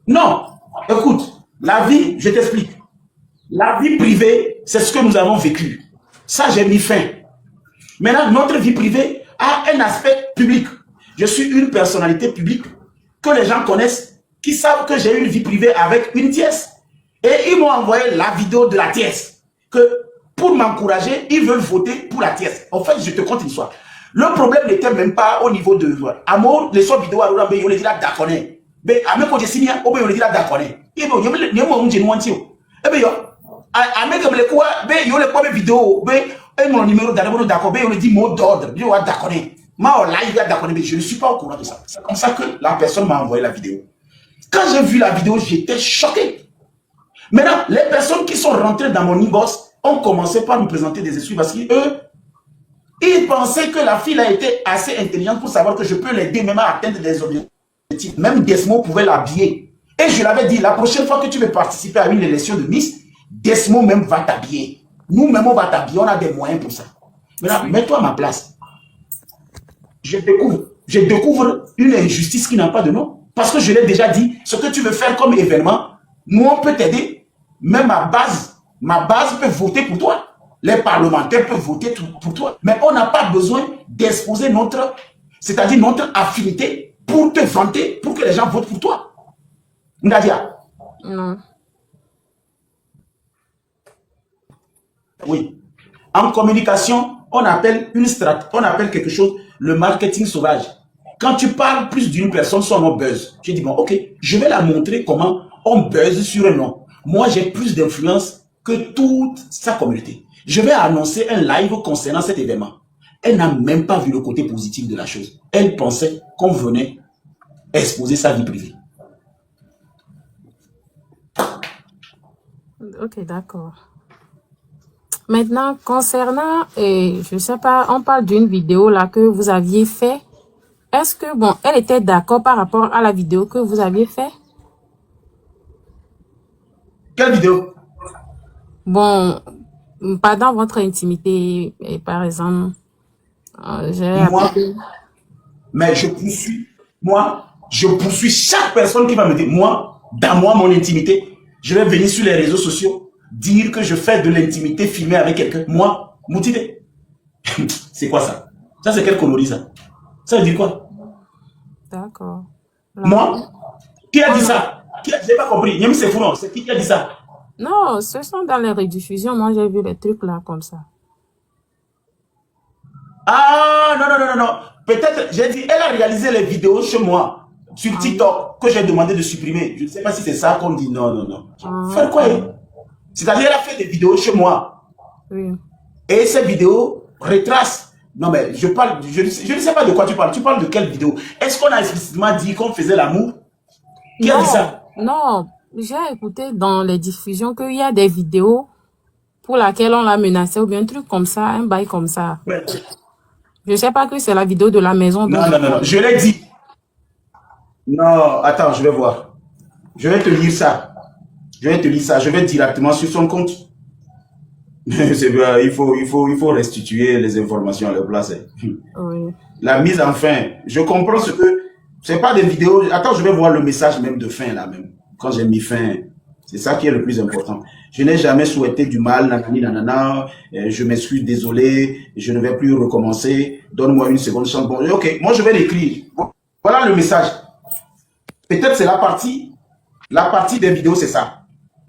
Non. Écoute, la vie, je t'explique. La vie privée, c'est ce que nous avons vécu. Ça, j'ai mis fin. Maintenant, notre vie privée a un aspect public. Je suis une personnalité publique que les gens connaissent, qui savent que j'ai une vie privée avec une tierce. Et ils m'ont envoyé la vidéo de la tierce. Que pour m'encourager, ils veulent voter pour la tierce. En fait, je te conte une histoire. Le problème n'était même pas au niveau de... Amour, les soins vidéo, on les dit là, d'accord. Mais à mes côtés, si on les dit là, d'accord. Et bien, il y a un vidéo, mon numéro d'accord, on dit mot d'ordre, je ne suis pas au courant de ça. C'est comme ça que la personne m'a envoyé la vidéo. Quand j'ai vu la vidéo, j'étais choqué. Maintenant, les personnes qui sont rentrées dans mon inbox ont commencé par me présenter des excuses parce qu'eux, ils pensaient que la fille a été assez intelligente pour savoir que je peux l'aider même à atteindre des objectifs. Même Desmo pouvait l'habiller. Et je l'avais dit, la prochaine fois que tu veux participer à une élection de Miss, Desmo même va t'habiller. Nous-mêmes, on va t'habiller. On a des moyens pour ça. Maintenant, mets-toi à ma place. Je découvre une injustice qui n'a pas de nom. Parce que je l'ai déjà dit, ce que tu veux faire comme événement, nous, on peut t'aider. Même ma base peut voter pour toi. Les parlementaires peuvent voter pour toi. Mais on n'a pas besoin d'exposer notre, c'est-à-dire notre affinité pour te vanter, pour que les gens votent pour toi. Nadia? Non. Oui. En communication, on appelle quelque chose le marketing sauvage. Quand tu parles plus d'une personne, son nom buzz. Tu dis, bon, ok, je vais la montrer comment on buzz sur un nom. Moi, j'ai plus d'influence que toute sa communauté. Je vais annoncer un live concernant cet événement. Elle n'a même pas vu le côté positif de la chose. Elle pensait qu'on venait exposer sa vie privée. Ok, d'accord. Maintenant, concernant, je sais pas, on parle d'une vidéo là que vous aviez fait. Est-ce que, bon, elle était d'accord par rapport à la vidéo que vous aviez fait? Quelle vidéo? Bon, pas dans votre intimité, et par exemple, moi, mais je poursuis. Moi, je poursuis chaque personne qui va me dire, moi, dans moi, mon intimité, je vais venir sur les réseaux sociaux, dire que je fais de l'intimité filmée avec quelqu'un. Moi, motivé. C'est quoi ça? Ça, c'est quelle colonie, ça? Ça veut dire quoi? D'accord. Moi? Qui a dit ça? Je n'ai pas compris. Yemi Sefouron, c'est qui a dit ça? Non, ce sont dans les rediffusions. Moi, j'ai vu les trucs là comme ça. Ah, non. Peut-être, j'ai dit, elle a réalisé les vidéos chez moi, sur TikTok, que j'ai demandé de supprimer. Je ne sais pas si c'est ça qu'on dit. Non. Faire quoi? C'est-à-dire, elle a fait des vidéos chez moi. Oui. Et ces vidéos retracent. Non, mais je parle, je ne sais pas de quoi tu parles. Tu parles de quelle vidéo? Est-ce qu'on a explicitement dit qu'on faisait l'amour? Qui a dit ça? Non, j'ai écouté dans les diffusions qu'il y a des vidéos pour laquelle on l'a menacé ou bien un truc comme ça, un bail comme ça. Ouais. Je ne sais pas que c'est la vidéo de la maison. Non, je l'ai dit. Non, attends, je vais voir. Je vais te lire ça. Je vais directement sur son compte. Il faut restituer les informations à leur place. Oui. La mise en fin. Je comprends ce que... C'est pas des vidéos... Attends, je vais voir le message même de fin là même. Quand j'ai mis fin. C'est ça qui est le plus important. Je n'ai jamais souhaité du mal, nanana, je m'excuse, désolé, je ne vais plus recommencer, donne-moi une seconde chance. Bon, ok, moi je vais l'écrire. Voilà le message. Peut-être c'est la partie des vidéos, c'est ça.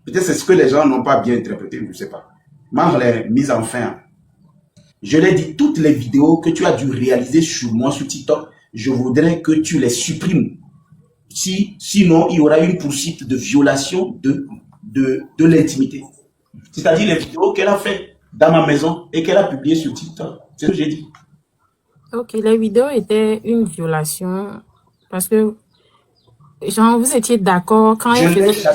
Peut-être c'est ce que les gens n'ont pas bien interprété, je ne sais pas. Moi, les mises en fin. Je l'ai dit, toutes les vidéos que tu as dû réaliser sur moi, sur TikTok, je voudrais que tu les supprimes. Sinon, il y aura une poursuite de violation de l'intimité. C'est-à-dire les vidéos qu'elle a fait dans ma maison et qu'elle a publiées sur TikTok. C'est ce que j'ai dit. Ok, les vidéos étaient une violation parce que, genre, vous étiez d'accord quand elle faisait...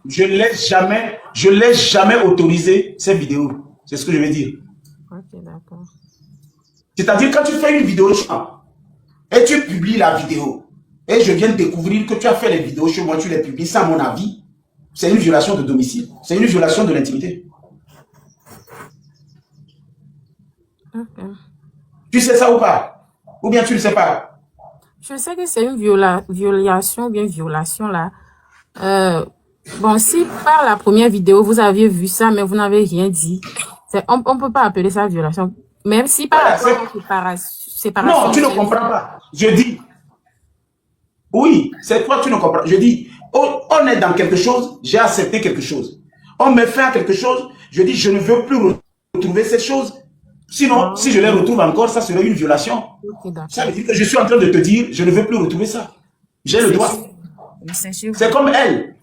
Je l'ai jamais autorisé, ces vidéos. C'est ce que je veux dire. Ok, d'accord. C'est-à-dire quand tu fais une vidéo et tu publies la vidéo, et je viens de découvrir que tu as fait les vidéos chez moi, tu les publies sans mon avis, c'est une violation de domicile. C'est une violation de l'intimité. Ok. Tu sais ça ou pas? Ou bien tu ne sais pas? Je sais que c'est une violation ou bien violation là. Bon, si par la première vidéo, vous aviez vu ça, mais vous n'avez rien dit, on ne peut pas appeler ça violation. Même si par la séparation... Non, tu ne comprends pas. Je dis... Oui, c'est toi, tu ne comprends. Je dis, on est dans quelque chose, j'ai accepté quelque chose. On me fait quelque chose, je dis, je ne veux plus retrouver ces choses. Sinon, si je les retrouve encore, ça serait une violation. Okay, ça veut dire que je suis en train de te dire, je ne veux plus retrouver ça. J'ai le droit. C'est comme elle.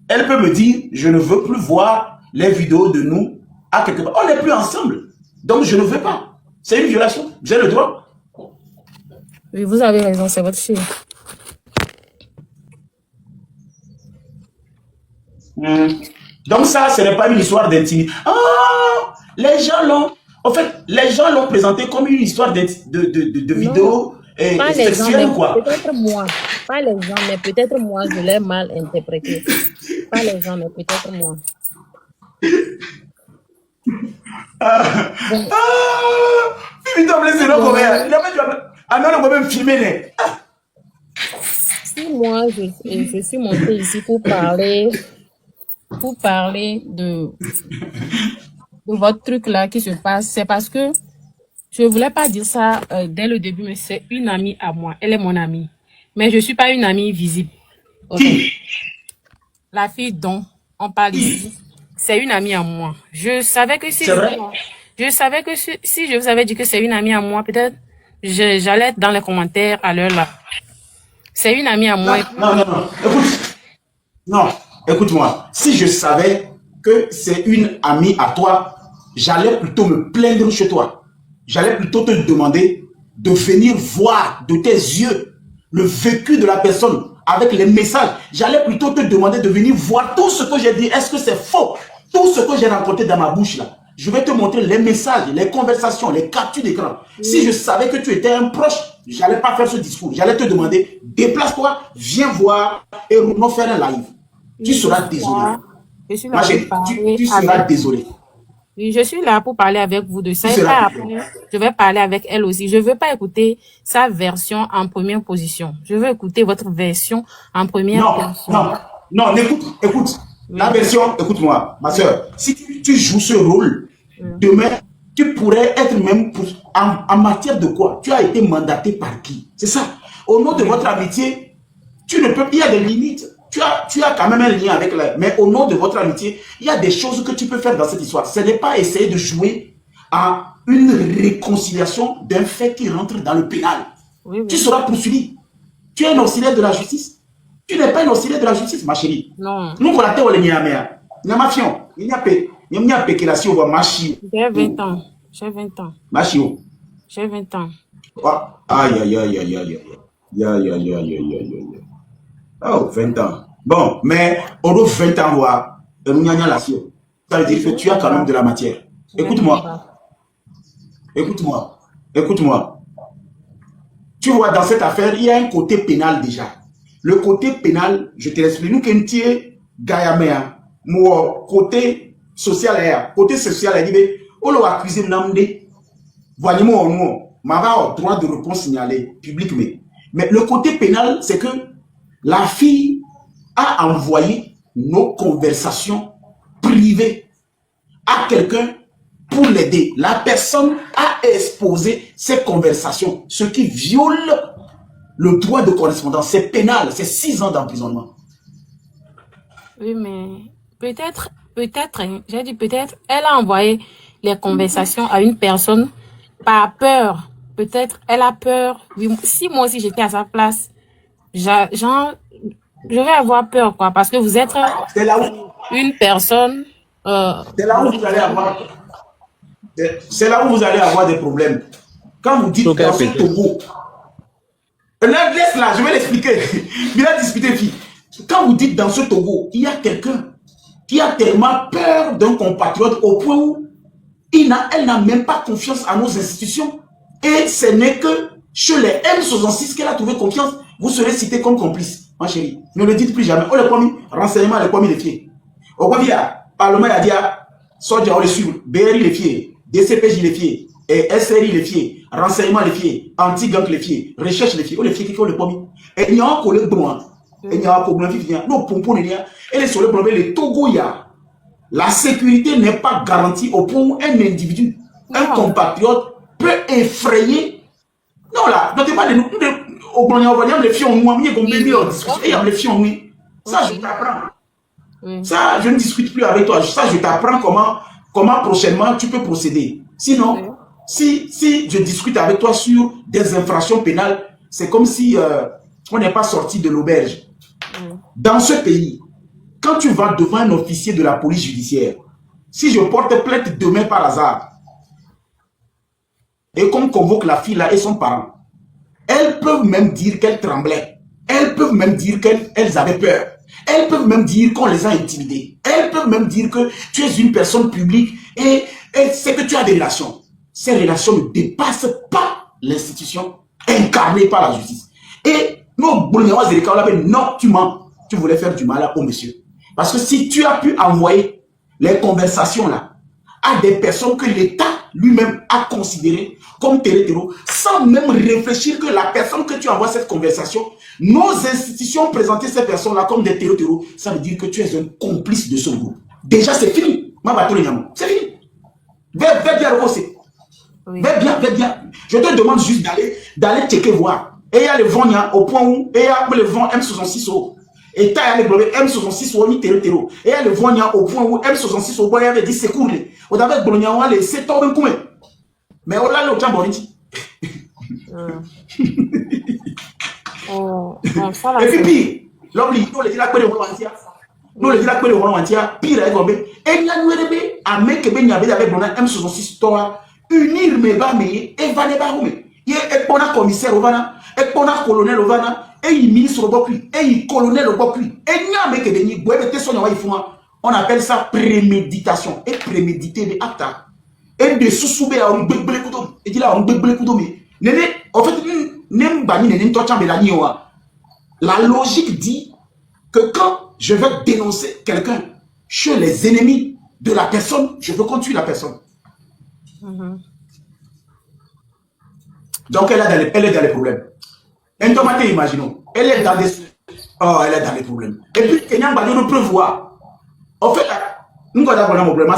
Elle peut me dire, je ne veux plus voir les vidéos de nous à quelque part. On n'est plus ensemble. Donc, je ne veux pas. C'est une violation. J'ai le droit. Oui, vous avez raison, c'est votre fille. Donc ça, ce n'est pas une histoire d'intimité. Ah, les gens l'ont présenté comme une histoire de vidéo sexuelle, quoi. Peut-être moi, pas les gens, mais peut-être moi, je l'ai mal interprété. Pas les gens, mais peut-être moi. Si moi, je suis montée ici pour parler de votre truc là qui se passe, c'est parce que je voulais pas dire ça dès le début, mais c'est une amie à moi. Elle est mon amie. Mais je suis pas une amie visible. Okay. La fille dont on parle ici, c'est une amie à moi. Je savais que si je vous avais dit que c'est une amie à moi, peut-être j'allais être dans les commentaires à l'heure là. C'est une amie à moi. Non, écoute-moi. Si je savais que c'est une amie à toi, j'allais plutôt me plaindre chez toi. J'allais plutôt te demander de venir voir de tes yeux le vécu de la personne avec les messages. J'allais plutôt te demander de venir voir tout ce que j'ai dit. Est-ce que c'est faux? Tout ce que j'ai rencontré dans ma bouche là. Je vais te montrer les messages, les conversations, les captures d'écran. Si je savais que tu étais un proche, j'allais pas faire ce discours. J'allais te demander, déplace-toi, viens voir et nous faire un live. Tu seras désolé. Tu seras désolé. Oui, je suis là pour parler avec vous de ça. Tu Et seras par plus après, je vais parler avec elle aussi. Je veux pas écouter sa version en première position. Je veux écouter votre version en première Non, personne. non, non, écoute. La Oui. version, écoute-moi, ma soeur, si tu joues ce rôle, demain, tu pourrais être même en matière de quoi? Tu as été mandaté par qui? C'est ça. Au nom de votre amitié, tu ne peux, il y a des limites. Tu as quand même un lien avec la, mais au nom de votre amitié, il y a des choses que tu peux faire dans cette histoire. Ce n'est pas essayer de jouer à une réconciliation d'un fait qui rentre dans le pénal. Oui, Tu oui. seras poursuivi. Tu es un auxiliaire de la justice. Tu n'es pas un auxiliaire de la justice, ma chérie. Non. Nous, on a été au Niamea. Niamafion. Il n'y a pas de péculation ou machi. J'ai 20 ans. J'ai 20 ans. Machio. J'ai 20 ans. Aïe, aïe, aïe, aïe, aïe, aïe. Aïe, aïe, aïe, aïe, aïe, aïe. Oh, 20 ans. Bon, mais au bout de 20 ans, ça veut dire que tu as quand même de la matière. Écoute-moi. Écoute-moi. Écoute-moi. Tu vois, dans cette affaire, il y a un côté pénal déjà. Le côté pénal, je te l'explique. Nous, quand tu es Gayamea, moi, côté social, il dit, on l'a accusé de voyez-moi, moi, ma droit de réponse signalé, public, mais le côté pénal, c'est que la fille a envoyé nos conversations privées à quelqu'un pour l'aider. La personne a exposé ces conversations, ce qui viole le droit de correspondance. C'est pénal, c'est 6 ans d'emprisonnement. Oui, mais peut-être, hein, j'ai dit peut-être, elle a envoyé les conversations à une personne par peur. Peut-être, elle a peur. Oui, si moi aussi j'étais à sa place, genre, je vais avoir peur, quoi, parce que vous êtes C'est là où, une personne. c'est là où vous allez avoir, c'est là où vous allez avoir des problèmes. Quand vous dites dans ce Togo, laisse là, je vais l'expliquer. Il a discuté, fille. Quand vous dites dans ce Togo, il y a quelqu'un qui a tellement peur d'un compatriote au point où elle n'a même pas confiance à nos institutions. Et ce n'est que chez les M66 qu'elle a trouvé confiance. Vous serez cité comme complice, ma chérie. Ne le dites plus jamais. On les promis, renseignement, les promis les fiers. Au point, il y a, Parlement, il a dit, Soja, on les suit, BRI les fiers, DCPJ les fiers, et SRI les fiers, renseignement les fiers, anti-gang les fiers, recherche les fiers, on les fiers qui ont les promis. Et il y a un collègue blanc, et il y a un problème qui vient, nos pompons, et les sur le problème, les Togo, il y a. La sécurité n'est pas garantie au point où un individu, un compatriote peut effrayer. Non, là, notez pas de nous. Au Blanc, on va les filles en moi, et les filles en nous. Ça, je t'apprends. Ça, je ne discute plus avec toi. Ça, je t'apprends comment prochainement tu peux procéder. Sinon, si je discute avec toi sur des infractions pénales, c'est comme si on n'est pas sorti de l'auberge. Dans ce pays, quand tu vas devant un officier de la police judiciaire, si je porte plainte demain par hasard, et qu'on convoque la fille là et son parent, elles peuvent même dire qu'elles tremblaient. Elles peuvent même dire qu'elles avaient peur. Elles peuvent même dire qu'on les a intimidées. Elles peuvent même dire que tu es une personne publique et c'est que tu as des relations. Ces relations ne dépassent pas l'institution incarnée par la justice. Et non, tu mens. Tu voulais faire du mal au monsieur. Parce que si tu as pu envoyer les conversations là à des personnes que l'État lui-même a considérées comme terreau, sans même réfléchir que la personne que tu envoies cette conversation, nos institutions ont présenté ces personnes-là comme des terreaux, ça veut dire que tu es un complice de ce groupe. Déjà, c'est fini. C'est fini. Va bien reposer. Va bien. Je te demande juste d'aller checker voir. Et il y a le vent au point où, et il y a le vent M66 au. Et tu as les globes M66 au terreau. Et il y a le vent au point où M66 au point, il y avait dit secours. On avait globé, c'est tombé comme mais on l'a le temps boniti. Et puis pire, l'homme nous le dit la peur de nous le dit la peur de pire avec Gombe. Et il y a nous rebe à mec que ben avait avec Bonan M66 toi unir mes bas mais et va ne pas home. Il est bon commissaire Ovana, et bon colonel Ovana, et il ministre Obokui, et il colonel Obokui. Et il y a mec que ben boebe son on appelle ça préméditation et préméditer des actes. Et de sous-souber à un bébé couteau. Et dit là, un bébé couteau. Mais, en fait, la logique dit que quand je vais dénoncer quelqu'un chez les ennemis de la personne, je veux qu'on tue la personne. Donc elle est dans les problèmes. Imaginons, elle est dans des... Oh, elle est dans les problèmes. Et puis, Kenyan Badi ne peut voir. En fait, nous avons un problème,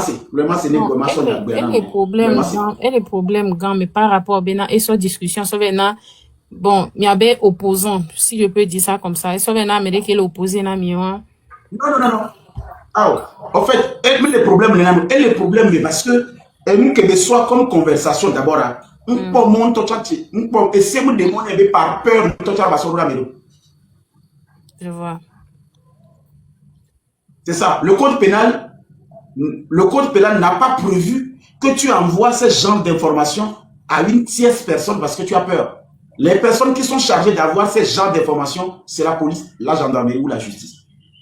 elle est problème, mais par rapport à et sur discussion, bon, il y avait opposant, si je peux dire ça comme ça. Et ça, mais qu'elle est opposée, non. Ah, en fait, elle les problèmes, parce que nous que soit comme conversation d'abord, on peut monter, on peut essayer de demander par peur de je vois. C'est ça. Le code pénal n'a pas prévu que tu envoies ce genre d'informations à une tierce personne parce que tu as peur. Les personnes qui sont chargées d'avoir ce genre d'informations, c'est la police, la gendarmerie ou la justice.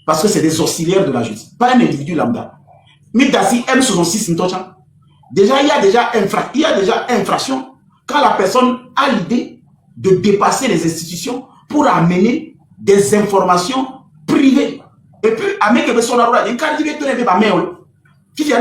Parce que c'est des auxiliaires de la justice, pas un individu lambda. Mais Dassi M66, déjà, il y a déjà infraction quand la personne a l'idée de dépasser les institutions pour amener des informations privées. Et puis, à mes que son il